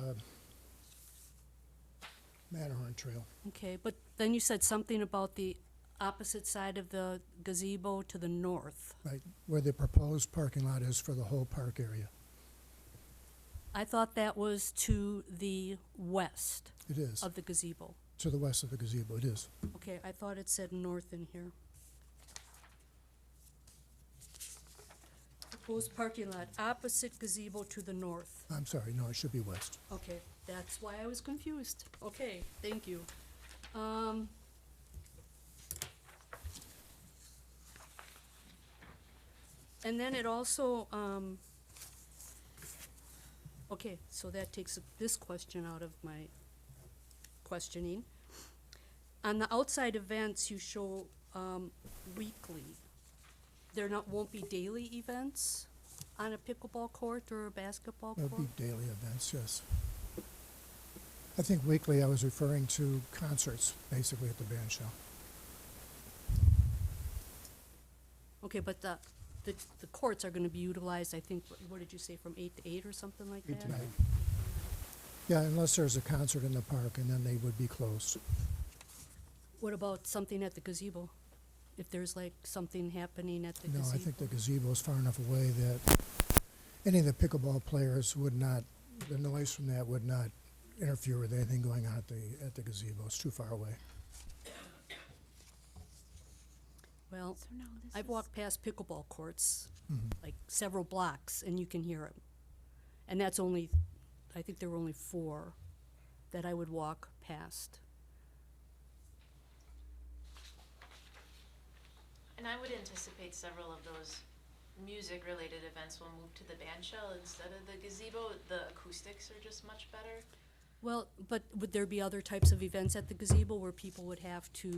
Matterhorn Trail. okay, but then you said something about the opposite side of the gazebo to the north. Right, where the proposed parking lot is for the whole park area. I thought that was to the west It is, of the gazebo. to the west of the gazebo, it is. Okay, I thought it said north in here. proposed parking lot opposite gazebo to the north. I'm sorry, no, it should be west. Okay, that's why I was confused. Okay, thank you. And then it also, okay, so that takes this question out of my questioning. On the outside events, you show, weekly. There won't be daily events on a pickleball court or a basketball There'll court? be daily events, yes. I think weekly I was referring to concerts, basically at the band shell. Okay, but the courts are gonna be utilized, I think, what did you say, from 8 to 8 or something like that? 8 to 9. Yeah, unless there's a concert in the park, and then they would be closed. What about something at the gazebo? If there's like something happening at the No, gazebo? I think the gazebo is far enough away that any of the pickleball players would not, the noise from that would not interfere with anything going on at the gazebo. It's too far away. Well, So no, this I've is- walked past pickleball courts, Mhm. like several blocks, and you can hear them. And that's only, I think there were only 4 that I would walk past. And I would anticipate several of those music-related events will move to the band shell instead of the gazebo. The acoustics are just much better. Well, but would there be other types of events at the gazebo where people would have to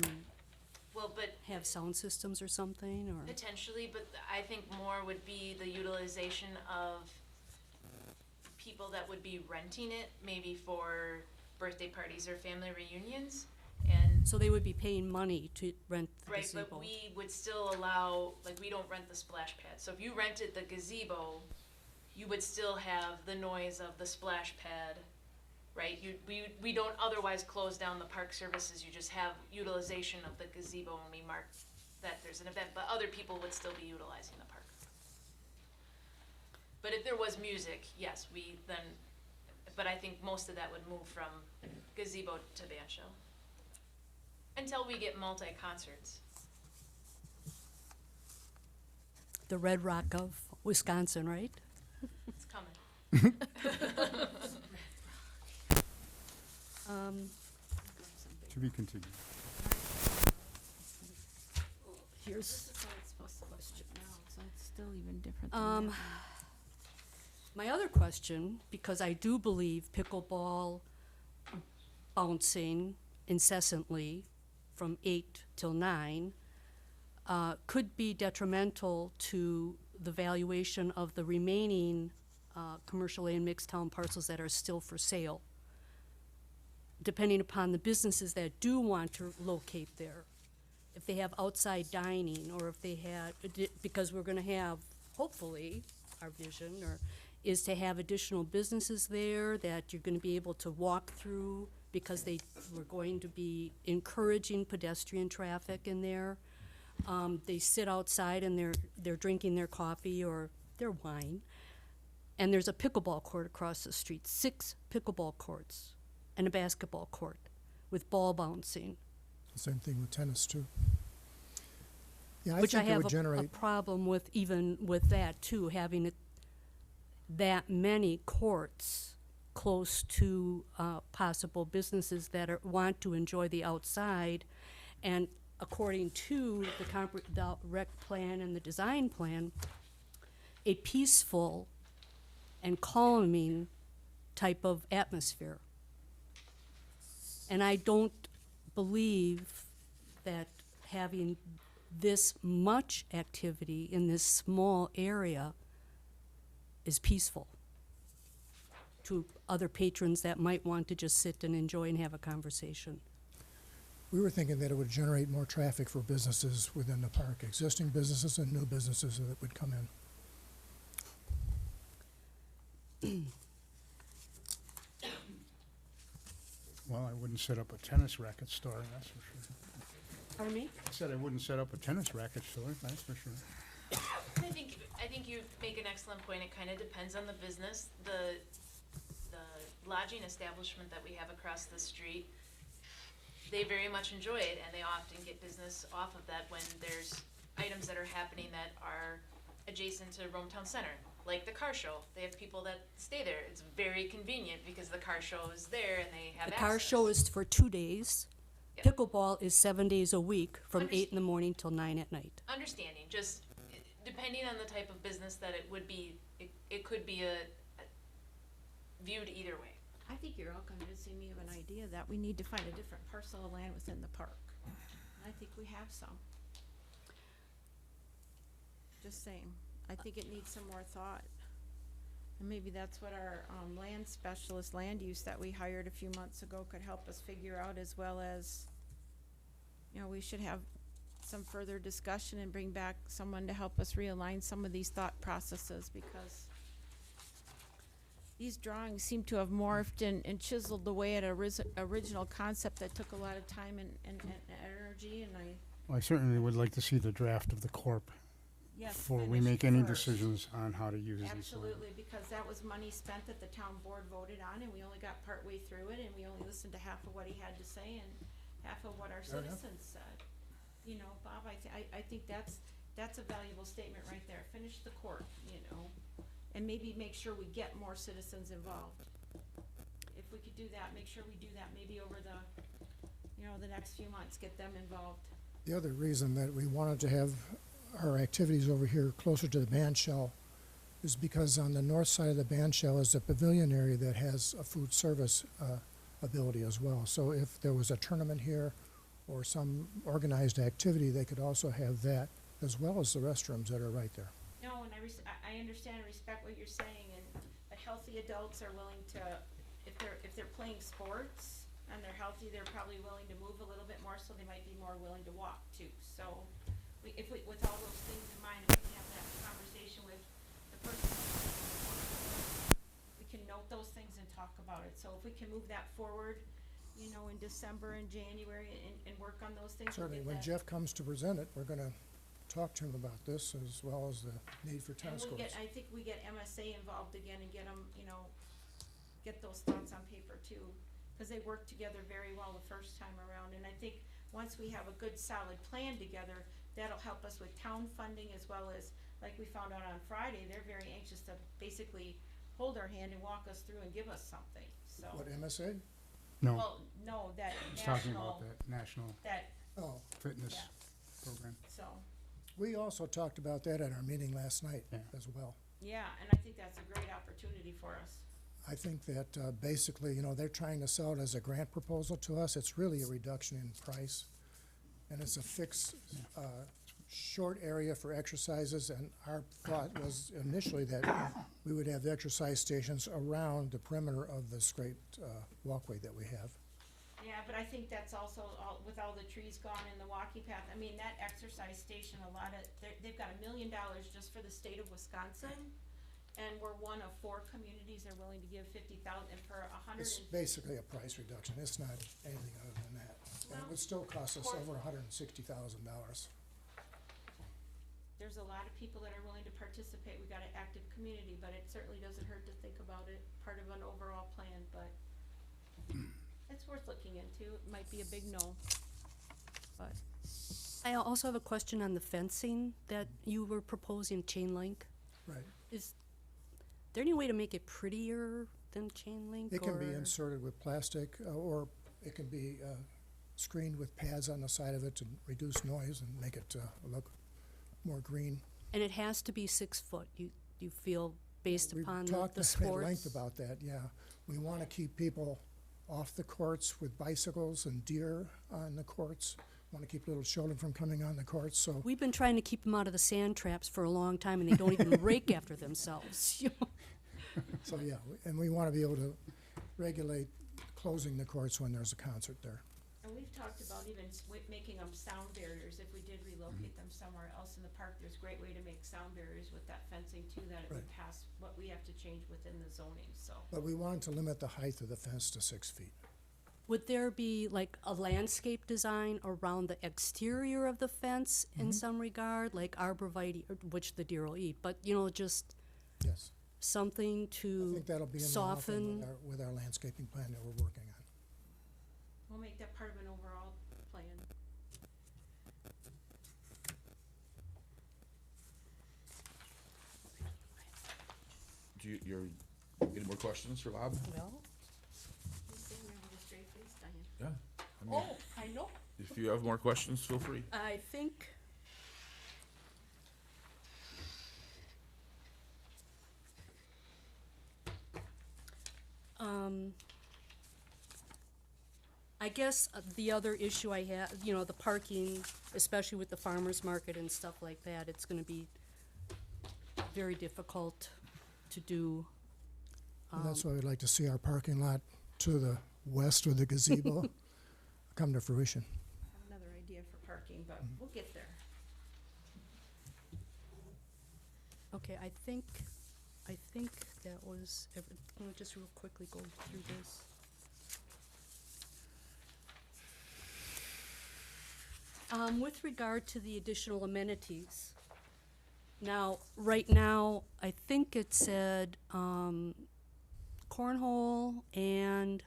Well, but have sound systems or something, or? potentially, but I think more would be the utilization of people that would be renting it, maybe for birthday parties or family reunions. And, So they would be paying money to rent the right, gazebo? but we would still allow, like, we don't rent the splash pad. So if you rented the gazebo, you would still have the noise of the splash pad, right? We don't otherwise close down the park services, you just have utilization of the gazebo when we mark that there's an event, but other people would still be utilizing the park. But if there was music, yes, but I think most of that would move from gazebo to band shell. Until we get multi-concerts. The Red Rock of Wisconsin, right? It's coming. To be continued. Here's, No, so it's still even different than Um, that one. my other question, because I do believe pickleball bouncing incessantly from 8 till 9 could be detrimental to the valuation of the remaining commercial and mixed town parcels that are still for sale, depending upon the businesses that do want to locate there. If they have outside dining, or if they had, because we're gonna have, hopefully, our vision, or is to have additional businesses there that you're gonna be able to walk through, because we're going to be encouraging pedestrian traffic in there. They sit outside and they're drinking their coffee or their wine, and there's a pickleball court across the street, 6 pickleball courts, and a basketball court with ball bouncing. Same thing with tennis, too. Yeah, I Which I think it have would a generate, problem with, even with that too, having it, that many courts close to possible businesses that want to enjoy the outside. And according to the rec plan and the design plan, a peaceful and calming type of atmosphere. And I don't believe that having this much activity in this small area is peaceful to other patrons that might want to just sit and enjoy and have a conversation. we were thinking that it would generate more traffic for businesses within the park, existing businesses and new businesses that would come in. Well, I wouldn't set up a tennis racket store, that's for sure. Pardon me? I said I wouldn't set up a tennis racket store, that's for sure. I think you make an excellent point. It kind of depends on the business. The lodging establishment that we have across the street, they very much enjoy it, and they often get business off of that when there's items that are happening that are adjacent to Rome Town Center, like the car show. They have people that stay there. It's very convenient because the car show is there and they have The access. car show is for 2 days. Yeah. Pickleball is 7 days a week, from 8 in the morning till 9 at night. Understanding, just depending on the type of business that it would be, it could be viewed either way. I think you're all convincing me of an idea that we need to find a different parcel of land within the park. I think we have some. Just saying, I think it needs some more thought. And maybe that's what our, land specialist, land use that we hired a few months ago could help us figure out, as well as, you know, we should have some further discussion and bring back someone to help us realign some of these thought processes, because these drawings seem to have morphed and chiseled away at a original concept that took a lot of time and energy, and I certainly would like to see the draft of the corp yes, before we finished make any first. decisions on how to use these. Absolutely, because that was money spent that the town board voted on, and we only got partway through it, and we only listened to half of what he had to say and half of what our Fair enough. citizens said. You know, Bob, I think that's a valuable statement right there. Finish the court, you know, and maybe make sure we get more citizens involved. If we could do that, make sure we do that maybe over the, you know, the next few months, get them involved. The other reason that we wanted to have our activities over here closer to the band shell is because on the north side of the band shell is a pavilion area that has a food service ability as well. So if there was a tournament here or some organized activity, they could also have that, as well as the restrooms that are right there. No, and I understand and respect what you're saying, and but healthy adults are willing to, if they're playing sports and they're healthy, they're probably willing to move a little bit more, so they might be more willing to walk too. So, with all those things in mind, if we can have that conversation with the person, we can note those things and talk about it. So if we can move that forward, you know, in December and January and work on those things. we'll Certainly, get when that- Jeff comes to present it, we're gonna talk to him about this, as well as the need for And tennis we courts. I think we get MSA involved again and get them, you know, get those thoughts on paper too. Cause they worked together very well the first time around, and I think once we have a good solid plan together, that'll help us with town funding, as well as, like we found out on Friday, they're very anxious to basically hold our hand and walk us through and give us something, so. What, MSA? No, Well, no, that he's talking national, about that national that, Oh, fitness yeah, program. so, we also talked about that at our meeting last night Yeah. as well. yeah, and I think that's a great opportunity for us. I think that basically, you know, they're trying to sell it as a grant proposal to us. It's really a reduction in price. And it's a fixed, short area for exercises, and our thought was initially that we would have exercise stations around the perimeter of this great walkway that we have. Yeah, but I think that's also, with all the trees gone and the walking path, I mean, that exercise station, they've got $1 million just for the state of Wisconsin. And we're one of 4 communities that are willing to give 50,000 for It's basically a price reduction. It's not anything other than that. And it would still cost us over $160,000. There's a lot of people that are willing to participate. We got an active community, but it certainly doesn't hurt to think about it, part of an overall plan, but it's worth looking into. It might be a big no, but. I also have a question on the fencing that you were proposing, chain link. Right. Is there any way to make it prettier than chain link? It can be or- inserted with plastic, or it can be screened with pads on the side of it to reduce noise and make it look more green. And it has to be 6 foot, you feel, based upon We've the talked at sports? length about that, yeah. We want to keep people off the courts with bicycles and deer on the courts. Want to keep little children from coming on the courts, so We've been trying to keep them out of the sand traps for a long time, and they don't even rake after themselves, you know? yeah, and we want to be able to regulate closing the courts when there's a concert there. And we've talked about even making them sound barriers, if we did relocate them somewhere else in the park, there's a great way to make sound barriers with that fencing too, that it would Right. pass what we have to change within the zoning, so. But we wanted to limit the height of the fence to 6 feet. Would there be like a landscape design around the exterior of the fence in some regard, like arborvitae, which the deer will eat, but, you know, just Yes. something I to think that'll be in the soften? offing with our landscaping plan that we're working on. We'll make that part of an overall plan. any more questions for Bob? Well, He's sitting there with a straight face, Diane. Yeah. I mean, oh, I know. if you have more questions, feel free. I think. I guess the other issue I have, you know, the parking, especially with the farmer's market and stuff like that, it's gonna be very difficult to do. And that's why we'd like to see our parking lot to the west of the gazebo come to fruition. I have another idea for parking, but we'll get there. Okay, I think that was let me just real quickly go through this. With regard to the additional amenities, now, right now, I think it said, cornhole and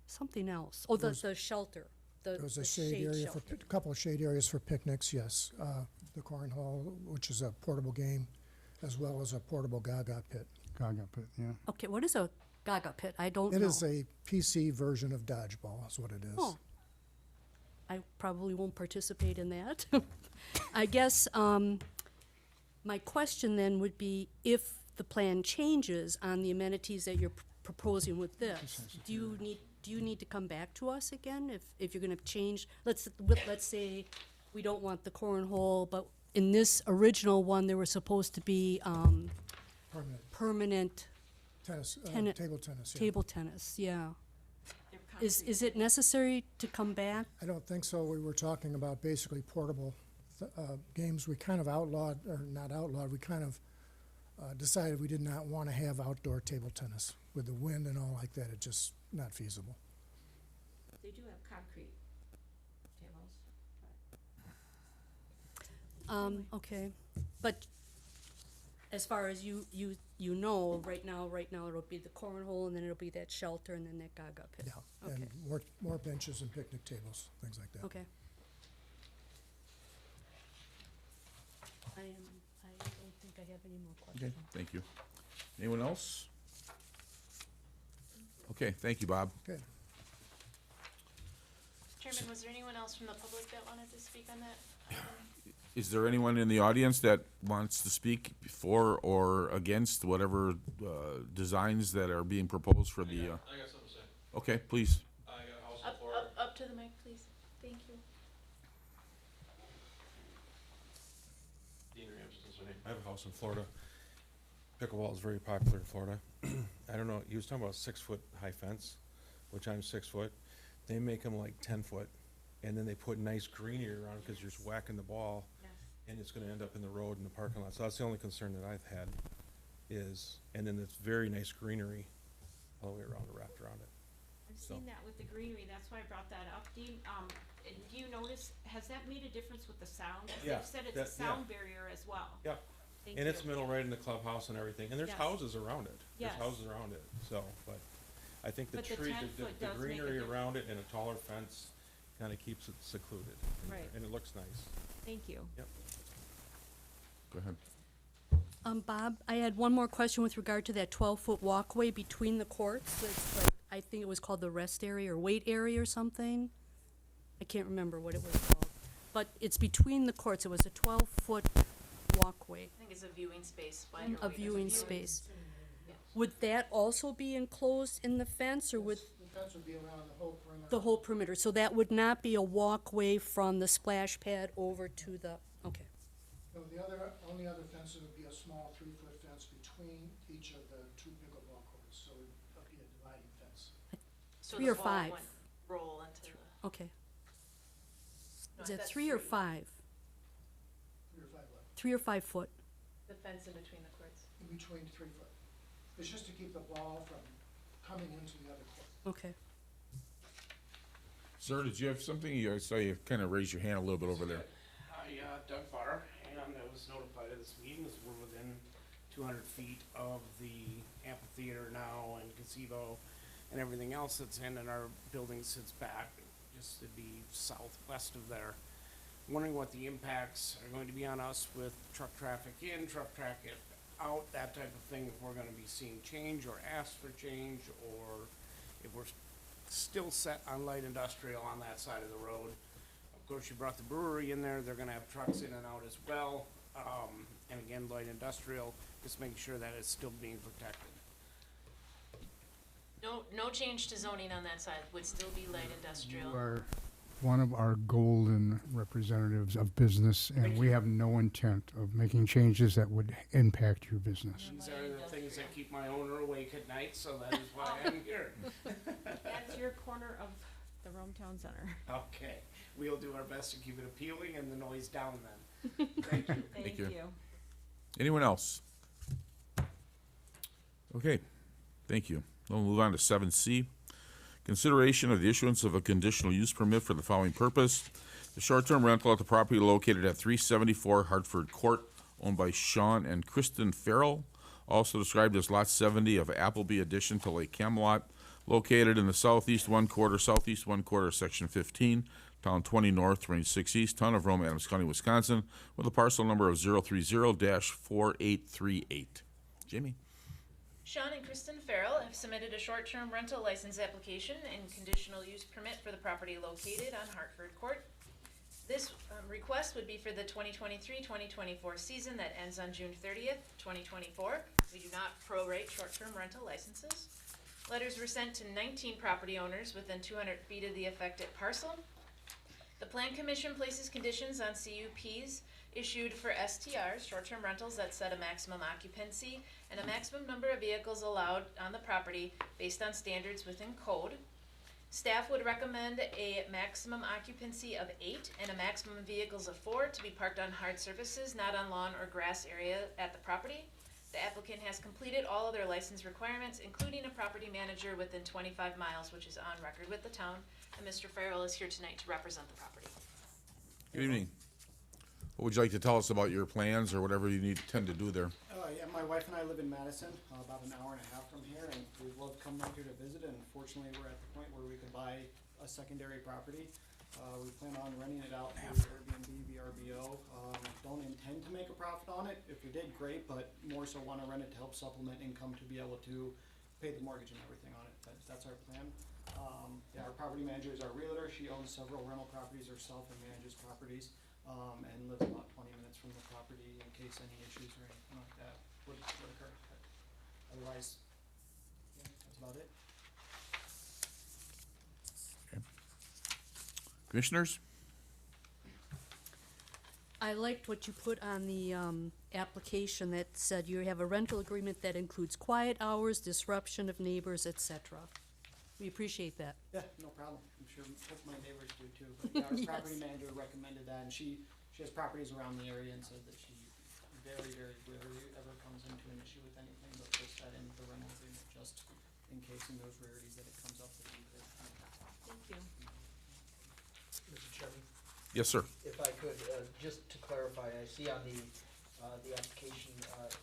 something else. Oh, the shelter, There was a the shade area for, shelter. a couple of shade areas for picnics, yes. The cornhole, which is a portable game, as well as a portable gaga pit. Gaga pit, yeah. Okay, what is a gaga pit? I don't know. It is a PC version of dodgeball, is what it is. Oh. I probably won't participate in that. I guess, my question then would be, if the plan changes on the amenities that you're proposing with this, do you need to come back to us again if you're gonna change? Let's say we don't want the cornhole, but in this original one, there was supposed to be, Permanent permanent tennis, Tenni- table tennis, yeah. table tennis, yeah. They're Is it necessary to come back? I don't think so. We were talking about basically portable games. We kind of outlawed, or not outlawed, we kind of decided we did not want to have outdoor table tennis. With the wind and all like that, it's just not feasible. They do have concrete tables. Okay, but as far as you know, right now it'll be the cornhole, and then it'll be that shelter, and then that gaga pit. Yeah, Okay. and more benches and picnic tables, things like that. Okay. I don't think I have any more Okay, questions. thank you. Anyone else? Okay, thank you, Bob. Okay. Chairman, was there anyone else from the public that wanted to speak on that? Is there anyone in the audience that wants to speak for or against whatever designs that are being proposed for the? I got something to say. Okay, please. I got House of Florida. Up to the mic, please. Thank you. Dean Ramsden's my name. I have a house in Florida. Pickleball is very popular in Florida. I don't know, he was talking about 6-foot high fence, which I'm 6 foot. They make them like 10 foot, and then they put nice greenery around because you're just whacking the ball, and it's gonna end up in the road in the parking lot. So that's the only concern that I've had is, and then it's very nice greenery all the way around, wrapped around it. I've So- seen that with the greenery, that's why I brought that up, Dean. And do you notice, has that made a difference with the sound? 'Cause Yeah, they've said it's that- a sound barrier as well. Yep. Thank And it's you. middle right in the clubhouse and everything, and there's Yes. houses around it. There's Yes. houses around it, so, but I think the But the tree, 10 foot the does make a greenery difference. around it and a taller fence kinda keeps it secluded. Right. And it looks nice. Thank you. Go ahead. Bob, I had one more question with regard to that 12-foot walkway between the courts. It's like, I think it was called the rest area or wait area or something. I can't remember what it was called. But it's between the courts. It was a 12-foot walkway, I think it's a viewing space. wider a way. viewing space. Yes. Would that also be enclosed in the fence, or would The fence would be around the whole perimeter. the whole perimeter? So that would not be a walkway from the splash pad over to the, okay. No, only other fence would be a small 3-foot fence between each of the two pickleball courts, so it would be a dividing fence. So 3 the or ball 5? wouldn't roll into the. Okay. No, Is it that's 3 or 5? 3 or 5 left, 3 or 5 foot? The fence in between the courts. in between 3 foot. It's just to keep the ball from coming into the other court. Okay. Sir, did you have something? I saw you kind of raise your hand a little bit over there. Hi, Doug Farr, and I was notified of this meeting, as we're within 200 feet of the amphitheater now and gazebo and everything else that's in, and our building sits back, just to be southwest of there. Wondering what the impacts are going to be on us with truck traffic in, truck traffic out, that type of thing, if we're gonna be seeing change or ask for change, or if we're still set on light industrial on that side of the road. Of course, you brought the brewery in there, they're gonna have trucks in and out as well. And again, light industrial, just making sure that it's still being protected. No change to zoning on that side, would still be light industrial. You are one of our golden representatives of business, and we have no intent of making changes that would impact your business. These are the things that keep my owner awake at night, so that is why I'm here. That's your corner of the Rome Town Center. Okay, we'll do our best to keep it appealing and the noise down then. Thank you. Thank you. Anyone else? Okay, thank you. We'll move on to 7C. Consideration of the issuance of a conditional use permit for the following purpose. The short-term rental at the property located at 374 Hartford Court, owned by Sean and Kristen Farrell, also described as Lot 70 of Appleby addition to Lake Camelot, located in the southeast one quarter, Section 15, Town 20 North, Range 6 East, Town of Rome, Adams County, Wisconsin, with a parcel number of 030-4838. Jamie? Sean and Kristen Farrell have submitted a short-term rental license application and conditional use permit for the property located on Hartford Court. This request would be for the 2023-2024 season that ends on June 30th, 2024. We do not prorate short-term rental licenses. Letters were sent to 19 property owners within 200 feet of the affected parcel. The Plan Commission places conditions on CUPs issued for STRs, short-term rentals that set a maximum occupancy and a maximum number of vehicles allowed on the property based on standards within code. Staff would recommend a maximum occupancy of 8 and a maximum vehicles of 4 to be parked on hard surfaces, not on lawn or grass area at the property. The applicant has completed all of their license requirements, including a property manager within 25 miles, which is on record with the town, and Mr. Farrell is here tonight to represent the property. Good evening. What would you like to tell us about your plans or whatever you intend to do there? Yeah, my wife and I live in Madison, about an hour and a half from here, and we'd love to come out here to visit, and fortunately, we're at the point where we could buy a secondary property. We plan on renting it out through Airbnb, VRBO. Don't intend to make a profit on it. If we did, great, but more so want to rent it to help supplement income to be able to pay the mortgage and everything on it. That's our plan. Yeah, our property manager is our realtor. She owns several rental properties herself and manages properties, and lives about 20 minutes from the property in case any issues or anything like that would occur. But otherwise, yeah, that's about it. Commissioners? I liked what you put on the application that said you have a rental agreement that includes quiet hours, disruption of neighbors, etc. We appreciate that. Yeah, no problem. I'm sure hope my neighbors do too. But yeah, our Yes. property manager recommended that, and she has properties around the area and said that she very rarely ever comes into an issue with anything, but puts that in the rental agreement just in case in those rarities that it comes up that we could. Thank you. Mr. Chairman, Yes, sir. if I could, just to clarify, I see on the application,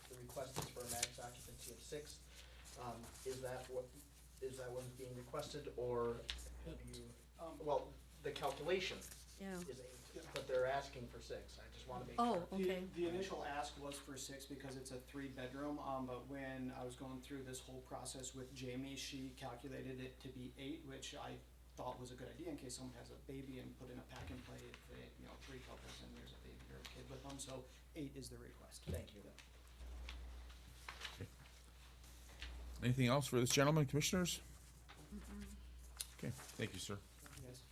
the request is for a max occupancy of 6. Is that what's being requested, or have you, well, the calculation Yeah. is 8, but they're asking for 6. I just want to make Oh, sure. okay. The initial ask was for 6 because it's a 3-bedroom, but when I was going through this whole process with Jamie, she calculated it to be 8, which I thought was a good idea in case someone has a baby and put in a pack and play if they, 3 couples and there's a baby or a kid with them, so 8 is the request. Thank you. Anything else for this gentleman, commissioners? Okay, thank you, sir. Yes.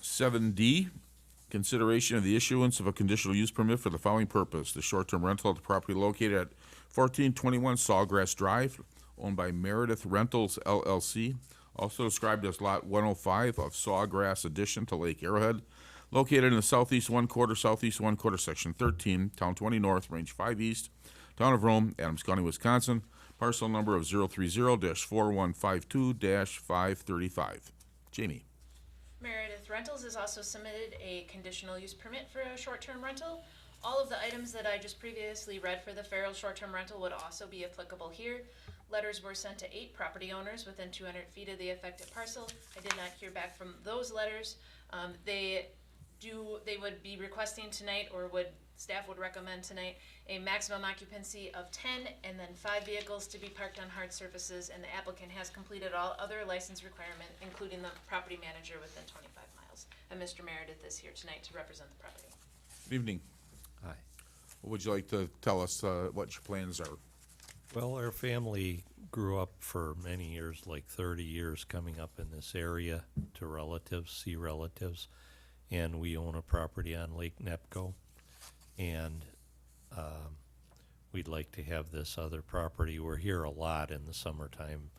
7D, consideration of the issuance of a conditional use permit for the following purpose. The short-term rental at the property located at 1421 Sawgrass Drive, owned by Meredith Rentals LLC, also described as Lot 105 of Sawgrass addition to Lake Arrowhead, located in the southeast one quarter, Section 13, Town 20 North, Range 5 East, Town of Rome, Adams County, Wisconsin, parcel number of 030-4152-535. Jamie? Meredith Rentals has also submitted a conditional use permit for a short-term rental. All of the items that I just previously read for the Farrell short-term rental would also be applicable here. Letters were sent to 8 property owners within 200 feet of the affected parcel. I did not hear back from those letters. They would be requesting tonight or would staff would recommend tonight a maximum occupancy of 10 and then 5 vehicles to be parked on hard surfaces, and the applicant has completed all other license requirement, including the property manager within 25 miles. And Mr. Meredith is here tonight to represent the property. Good evening. Hi. What would you like to tell us, what your plans are? Well, our family grew up for many years, like 30 years, coming up in this area to relatives, see relatives, and we own a property on Lake Nepco, and we'd like to have this other property. We're here a lot in the summertime,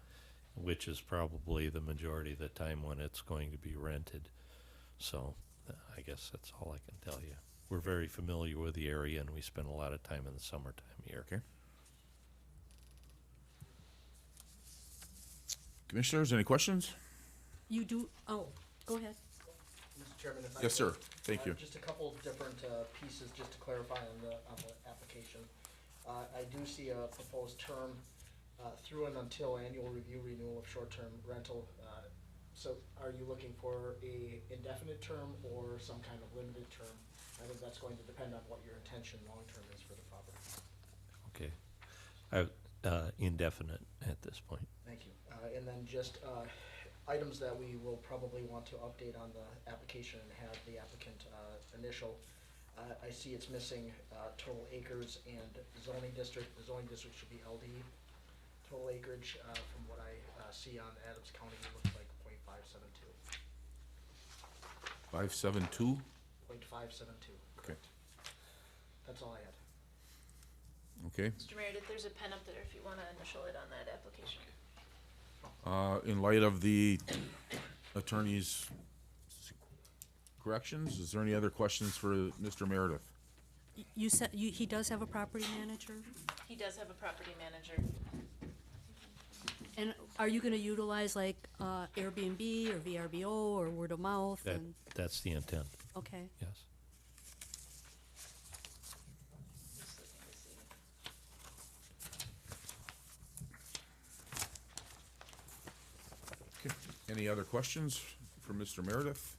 which is probably the majority of the time when it's going to be rented. So I guess that's all I can tell you. We're very familiar with the area, and we spend a lot of time in the summertime here. Okay. Commissioners, any questions? You do, oh, go ahead. Mr. Chairman, if I Yes, could, sir. Thank you. Just a couple of different pieces, just to clarify on the application. I do see a proposed term through and until annual review renewal of short-term rental. So are you looking for a indefinite term or some kind of limited term? I think that's going to depend on what your intention long-term is for the property. Okay. Indefinite at this point. Thank you. And then just items that we will probably want to update on the application and have the applicant initial. I see it's missing total acres and zoning district. The zoning district should be LD. Total acreage, from what I see on Adams County, it looks like .572. 572? .572. Okay. That's all I had. Okay. Mr. Meredith, there's a pen up there if you want to initial it on that application. In light of the attorney's corrections, is there any other questions for Mr. Meredith? You said, he does have a property manager? He does have a property manager. And are you gonna utilize like, Airbnb or VRBO or word of mouth and, That's the intent, okay? yes. Just looking to see. Okay. Any other questions for Mr. Meredith?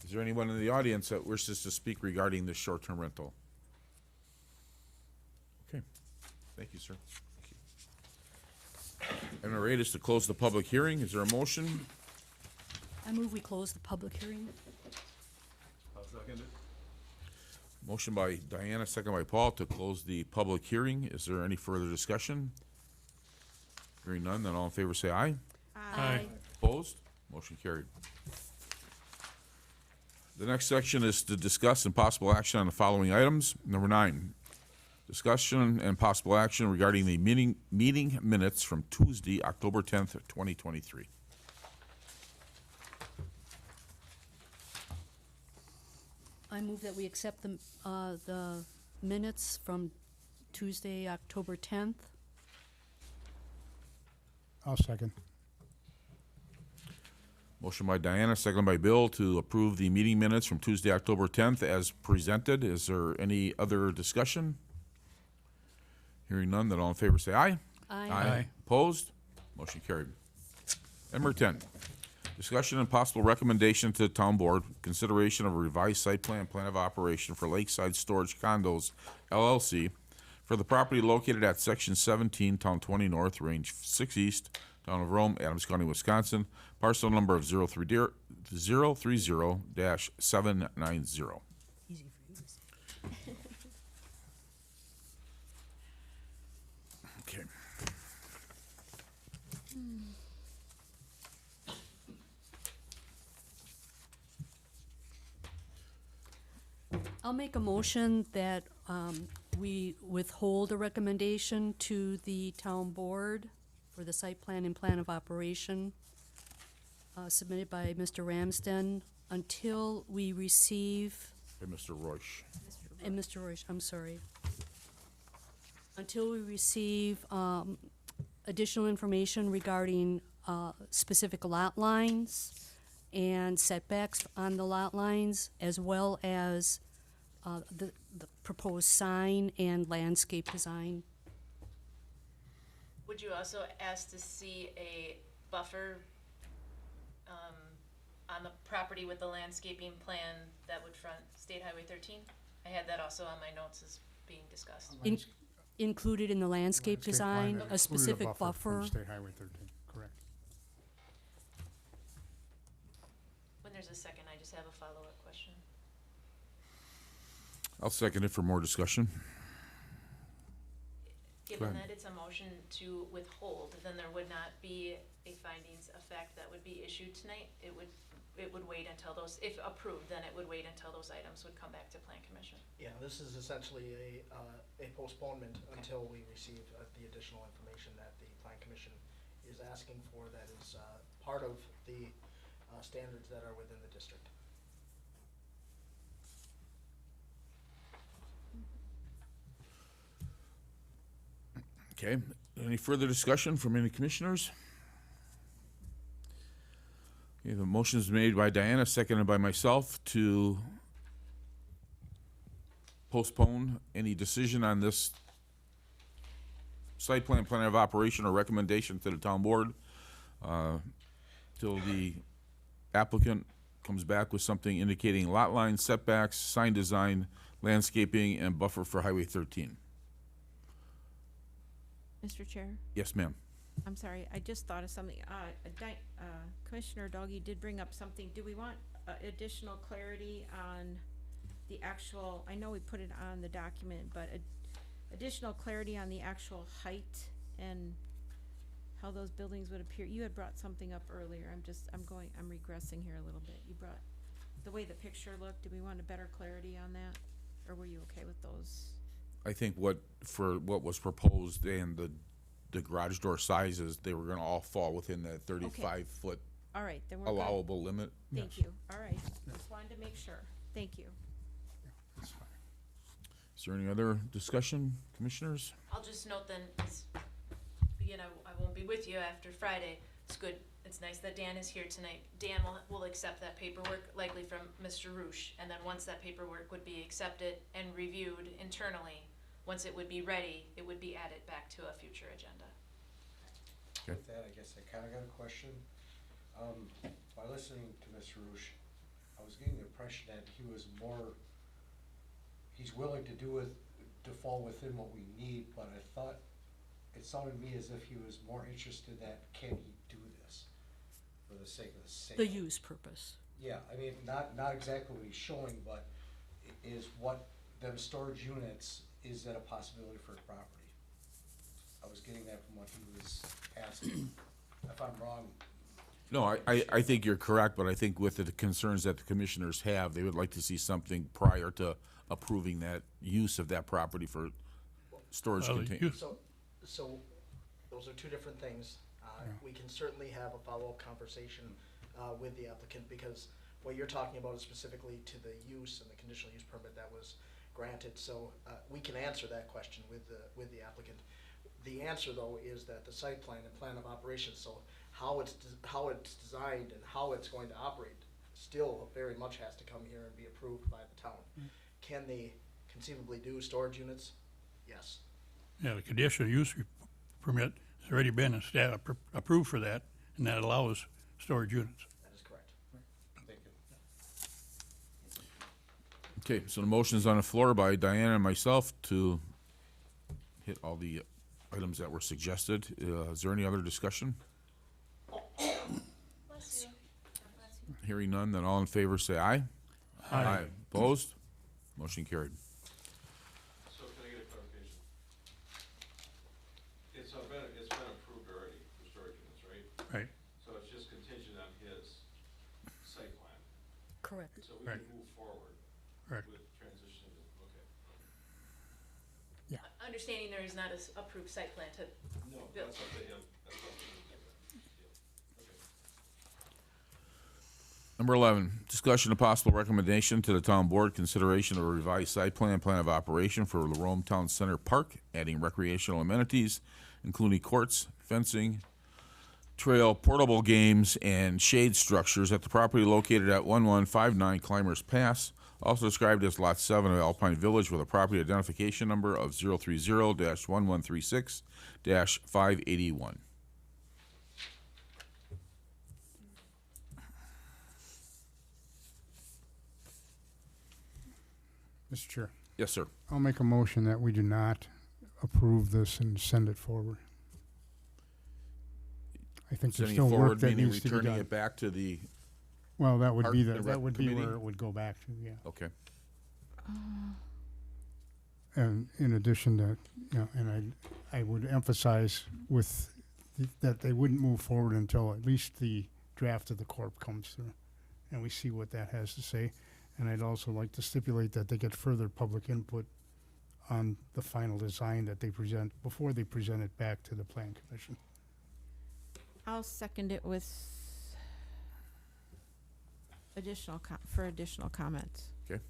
Is there anyone in the audience that wishes to speak regarding this short-term rental? Okay, thank you, sir. Thank you. Item number 8 is to close the public hearing. Is there a motion? I move we close the public hearing. I'll second it. Motion by Diana, second by Paul, to close the public hearing. Is there any further discussion? Hearing none, then all in favor say aye. Aye. Opposed? Motion carried. The next section is to discuss and possible action on the following items. Number 9, discussion and possible action regarding the meeting minutes from Tuesday, October 10th, 2023. I move that we accept the minutes from Tuesday, October 10th. I'll second. Motion by Diana, second by Bill, to approve the meeting minutes from Tuesday, October 10th as presented. Is there any other discussion? Hearing none, then all in favor say aye. Aye. Opposed? Motion carried. Number 10, discussion and possible recommendation to the town board, consideration of a revised site plan of operation for Lakeside Storage Condos LLC for the property located at Section 17, Town 20 North, Range 6 East, Town of Rome, Adams County, Wisconsin, parcel number of 030-790. Easy for you to say. Okay. I'll make a motion that we withhold a recommendation to the town board for the site plan and plan of operation submitted by Mr. Ramsden until we receive, Hey, Mr. Royce. and Mr. Royce, I'm sorry. Until we receive additional information regarding specific lot lines and setbacks on the lot lines, as well as the proposed sign and landscape design. Would you also ask to see a buffer on the property with the landscaping plan that would front State Highway 13? I had that also on my notes as being discussed. Included in the landscape design, plan a specific from buffer. State Highway 13, correct. When there's a second, I just have a follow-up question. I'll second it for more discussion. Given ahead. that it's a motion to withhold, then there would not be a findings of fact that would be issued tonight. It would wait until those, if approved, then it would wait until those items would come back to Plan Commission. Yeah, this is essentially a postponement until we receive the additional information that the Plan Commission is asking for that is part of the standards that are within the district. Okay, any further discussion from any commissioners? Okay, the motion is made by Diana, seconded by myself to postpone any decision on this site plan of operation or recommendation to the town board till the applicant comes back with something indicating lot line setbacks, sign design, landscaping, and buffer for Highway 13. Mr. Chair, Yes, ma'am. I'm sorry, I just thought of something. Commissioner Doggy did bring up something. Do we want additional clarity on the actual, I know we put it on the document, but additional clarity on the actual height and how those buildings would appear? You had brought something up earlier. I'm regressing here a little bit. You brought the way the picture looked. Do we want a better clarity on that? Or were you okay with those? I think what was proposed and the garage door sizes, they were gonna all fall within that 35-foot All right, then we're good. allowable limit. Thank you. All right. Just wanted to make sure. Thank you. That's fine. Is there any other discussion, commissioners? I'll just note then, again, I won't be with you after Friday. It's good, it's nice that Dan is here tonight. Dan will accept that paperwork, likely from Mr. Roosh, and then once that paperwork would be accepted and reviewed internally, once it would be ready, it would be added back to a future agenda. Okay. With that, I guess I kinda got a question. By listening to Mr. Roosh, I was getting the impression that he's willing to do it, to fall within what we need, but I thought, it sounded to me as if he was more interested that can he do this for the sake of the sale? The use purpose. Yeah, I mean, not exactly what he's showing, but is what, them storage units, is that a possibility for the property? I was getting that from what he was asking. If I'm wrong, No, I think you're correct, but I think with the concerns that the commissioners have, they would like to see something prior to approving that use of that property for storage Well, containers. So those are two different things. We can certainly have a follow-up conversation with the applicant, because what you're talking about is specifically to the use and the conditional use permit that was granted. So we can answer that question with the applicant. The answer, though, is that the site plan and plan of operations, so how it's designed and how it's going to operate, still very much has to come here and be approved by the town. Can they conceivably do storage units? Yes. Yeah, the conditional use permit has already been approved for that, and that allows storage units. That is correct. thank you. Okay, so the motion is on the floor by Diana and myself to hit all the items that were suggested. Is there any other discussion? Bless you. Hearing none, then all in favor say aye. Aye. Opposed? Motion carried. So can I get a clarification? It's been approved already for storage units, right? Right. So it's just contingent on his site plan. Correct. So we Right. can move forward Correct. with transitioning, okay. Understanding there is not an approved site plan to No, build. that's up to him, that's up to him. Yeah. Okay. Number 11, discussion of possible recommendation to the town board, consideration of a revised site plan of operation for the Rome Town Center Park, adding recreational amenities, including courts, fencing, trail, portable games, and shade structures at the property located at 1159 Climbers Pass, also described as Lot 7 of Alpine Village, with a property identification number of 030-1136-581. Mr. Chair, Yes, sir. I'll make a motion that we do not approve this and send it forward. I think there's Sending still it work forward, that meaning needs to be returning done. it back to the, Well, that would be Park and that Rec would be Committee? where it would go back to, yeah. okay. And in addition to, you know, and I would emphasize that they wouldn't move forward until at least the draft of the corp comes through, and we see what that has to say. And I'd also like to stipulate that they get further public input on the final design that they present, before they present it back to the plan commission. I'll second it with additional comments. Okay.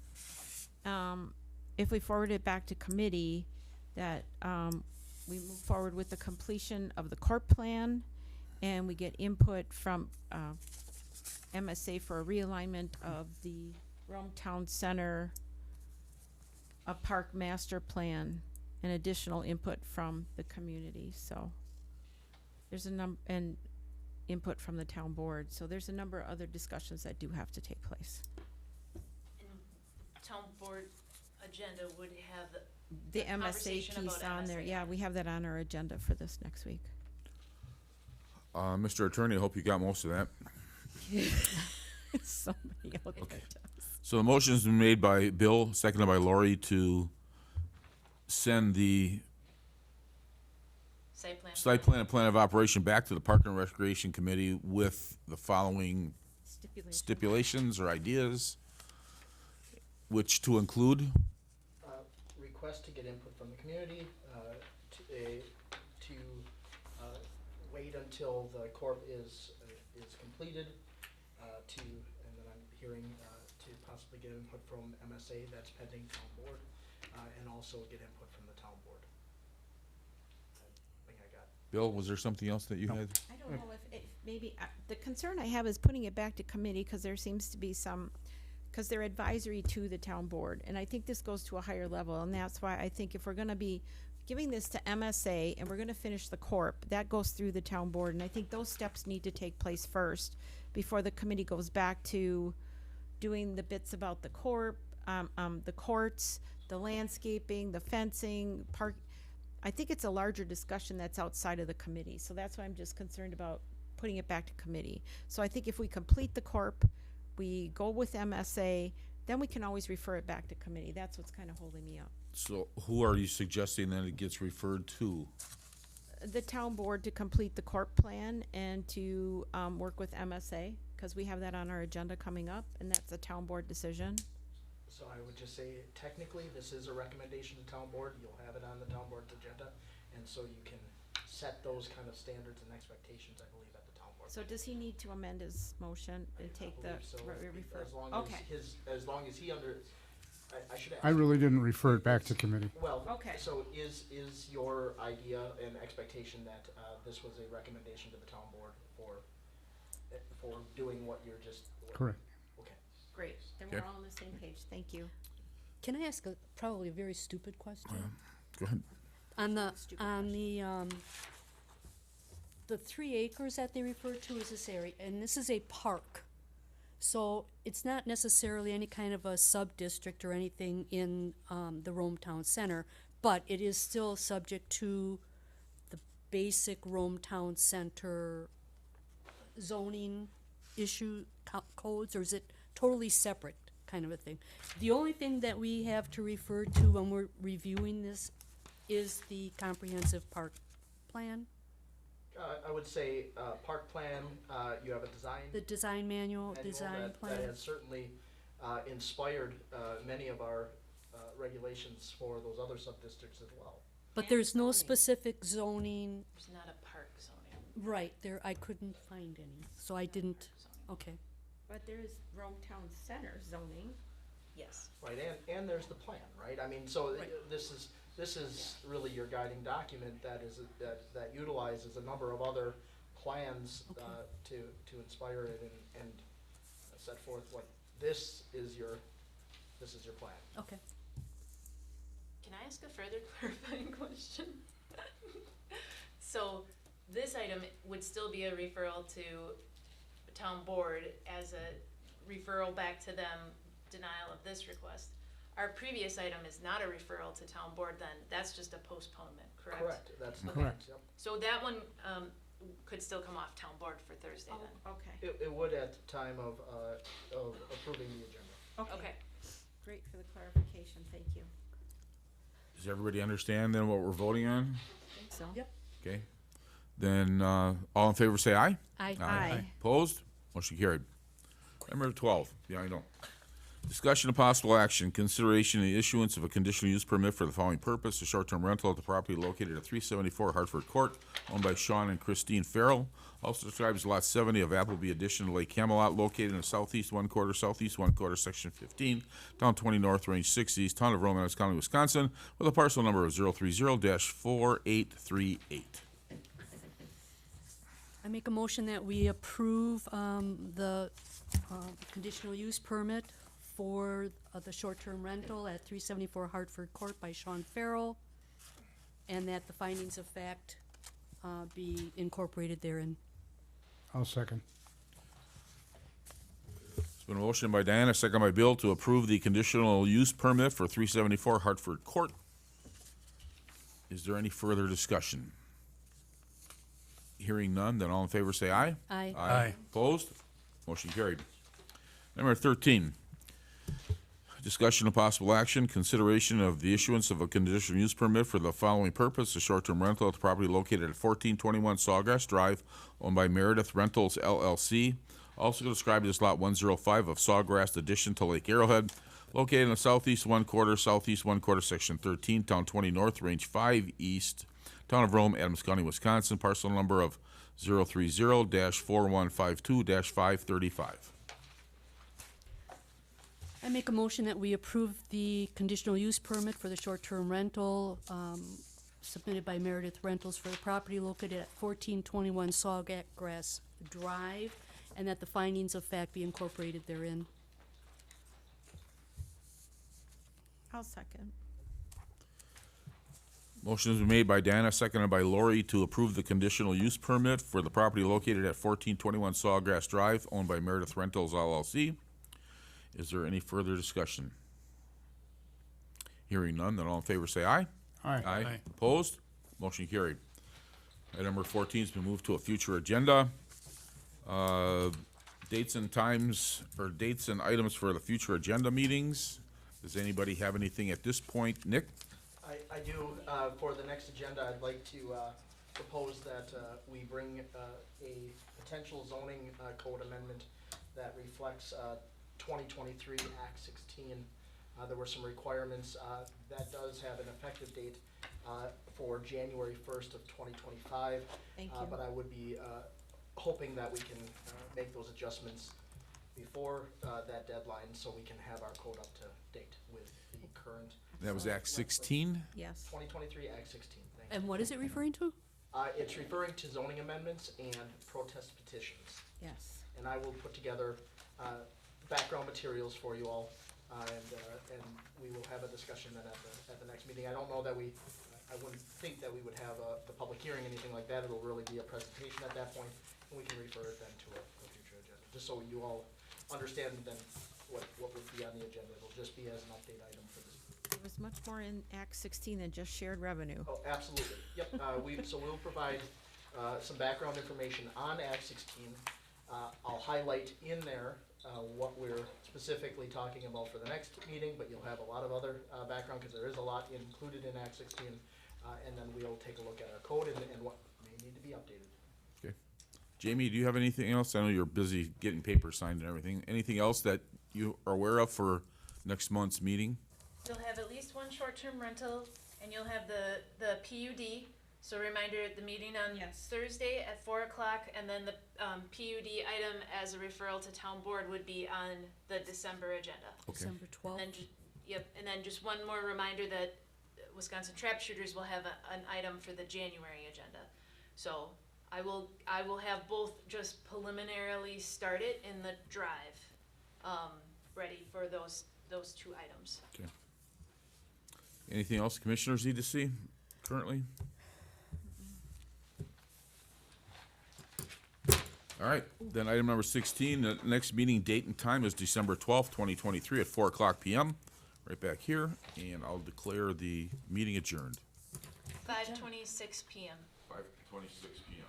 If we forward it back to committee, that, we move forward with the completion of the corp plan, and we get input from, MSA for a realignment of the Rome Town Center, a park master plan, and additional input from the community, so. There's and input from the town board, so there's a number of other discussions that do have to take place. Town board agenda would have The a MSA conversation piece about on there, MSA. yeah, we have that on our agenda for this next week. Mr. Attorney, I hope you got most of that. Somebody out there does. So the motion's been made by Bill, seconded by Lori, to send the site plan and plan of operation back to the Park and Recreation Committee with the following stipulations or ideas, which to include, Request to get input from the community, to wait until the corp is completed, and then I'm hearing, to possibly get input from MSA, that's pending town board, and also get input from the town board. I think I got. Bill, was there something else that you had? I don't know if maybe, the concern I have is putting it back to committee, because there seems to be some, because they're advisory to the town board, and I think this goes to a higher level, and that's why I think if we're gonna be giving this to MSA and we're gonna finish the corp, that goes through the town board, and I think those steps need to take place first before the committee goes back to doing the bits about the corp, the courts, the landscaping, the fencing, park. I think it's a larger discussion that's outside of the committee, so that's why I'm just concerned about putting it back to committee. So I think if we complete the corp, we go with MSA, then we can always refer it back to committee. That's what's kind of holding me up. So who are you suggesting that it gets referred to? The town board to complete the corp plan and to work with MSA, because we have that on our agenda coming up, and that's a town board decision. So I would just say, technically, this is a recommendation to town board, you'll have it on the town board's agenda, and so you can set those kind of standards and expectations, I believe, at the town board. So does he need to amend his motion and I take the, believe so, refer? as long Okay. as long as he I should ask. I really didn't refer it back to committee. Well, Okay. so is your idea and expectation that, this was a recommendation to the town board for doing what you're just? Correct. Okay. Great, then Okay. we're all on the same page, thank you. Can I ask probably a very stupid question? Go ahead. On the 3 acres that they refer to as this area, and this is a park. So it's not necessarily any kind of a sub-district or anything in, the Rome Town Center, but it is still subject to the basic Rome Town Center zoning codes, or is it totally separate kind of a thing? The only thing that we have to refer to when we're reviewing this is the comprehensive park plan, I would say, park plan, you have a design. the design manual, manual design that plan. has certainly, inspired, many of our, regulations for those other sub-districts as well. But there's no specific zoning, There's not a park zoning. right, there, I couldn't find any, so I didn't, okay. But there is Rome Town Center zoning. Yes. Right, and there's the plan, right? I mean, so Right. this is really your guiding document that that utilizes a number of other plans, Okay. to inspire it and set forth what, this is your plan. Okay. Can I ask a further clarifying question? So this item would still be a referral to town board as a referral back to them, denial of this request. our previous item is not a referral to town board, then that's just a postponement, correct? Correct, that's the, Correct. yep. So that one, could still come off town board for Thursday then? Okay. It would at the time of approving the agenda. Okay. Great for the clarification, thank you. Does everybody understand then what we're voting on? Think so. Yep. Okay. Then, all in favor say aye. Aye. Aye. Opposed? Motion carried. Item number 12, yeah, I know. Discussion of possible action, consideration of the issuance of a conditional use permit for the following purpose, a short-term rental at the property located at 374 Hartford Court, owned by Sean and Christine Farrell, also described as Lot 70 of Appleby Addition to Lake Camelot, located in the southeast one quarter, section 15, town 20 north, range 6 east, town of Rome, Adams County, Wisconsin, with a parcel number of 030-4838. I make a motion that we approve the conditional use permit for the short-term rental at 374 Hartford Court by Sean Farrell, and that the findings of fact be incorporated therein. I'll second. It's been a motion by Diana, second by Bill, to approve the conditional use permit for 374 Hartford Court. Is there any further discussion? Hearing none, then all in favor say aye. Aye. Aye. Opposed? Motion carried. Number 13, discussion of possible action, consideration of the issuance of a conditional use permit for the following purpose, a short-term rental at the property located at 1421 Sawgrass Drive, owned by Meredith Rentals LLC, also described as Lot 105 of Sawgrass Addition to Lake Arrowhead, located in the southeast one quarter, section 13, town 20 north, range 5 east, town of Rome, Adams County, Wisconsin, parcel number of 030-4152-535. I make a motion that we approve the conditional use permit for the short-term rental submitted by Meredith Rentals for the property located at 1421 Sawgrass Drive, and that the findings of fact be incorporated therein. I'll second. Motion has been made by Diana, seconded by Lori, to approve the conditional use permit for the property located at 1421 Sawgrass Drive, owned by Meredith Rentals LLC. Is there any further discussion? Hearing none, then all in favor say aye. Aye. Aye. Opposed? Motion carried. Item number 14 has been moved to a future agenda. Dates and times, or dates and items for the future agenda meetings. Does anybody have anything at this point? Nick? I do, for the next agenda, I'd like to propose that we bring a potential zoning code amendment that reflects 2023 Act 16. There were some requirements. That does have an effective date for January 1st of 2025. Thank you. But I would be hoping that we can make those adjustments before that deadline so we can have our code up to date with the current. That was Act 16? Yes. 2023 Act 16, thank you. And what is it referring to? It's referring to zoning amendments and protest petitions. Yes. And I will put together background materials for you all, and we will have a discussion then at the next meeting. I don't know that I wouldn't think that we would have the public hearing, anything like that. It'll really be a presentation at that point, and we can refer it then to a future agenda, just so you all understand then what would be on the agenda. It'll just be as an update item for this. There was much more in Act 16 than just shared revenue. Oh, absolutely. Yep, so we'll provide some background information on Act 16. I'll highlight in there what we're specifically talking about for the next meeting, but you'll have a lot of other background, because there is a lot included in Act 16. And then we'll take a look at our code and what may need to be updated. Okay. Jamie, do you have anything else? I know you're busy getting papers signed and everything. Anything else that you are aware of for next month's meeting? You'll have at least one short-term rental, and you'll have the PUD. So reminder, the meeting on Thursday at 4 o'clock, and then the PUD item as a referral to town board would be on the December agenda. Okay. December 12th. And and then just one more reminder that Wisconsin Trap Shooters will have an item for the January agenda. So I will have both just preliminarily started in the drive, ready for those two items. Okay. Anything else commissioners need to see currently? All right, then item number 16, the next meeting date and time is December 12th, 2023 at 4 o'clock PM. right back here, and I'll declare the meeting adjourned. 5:26 PM. 5:26 PM.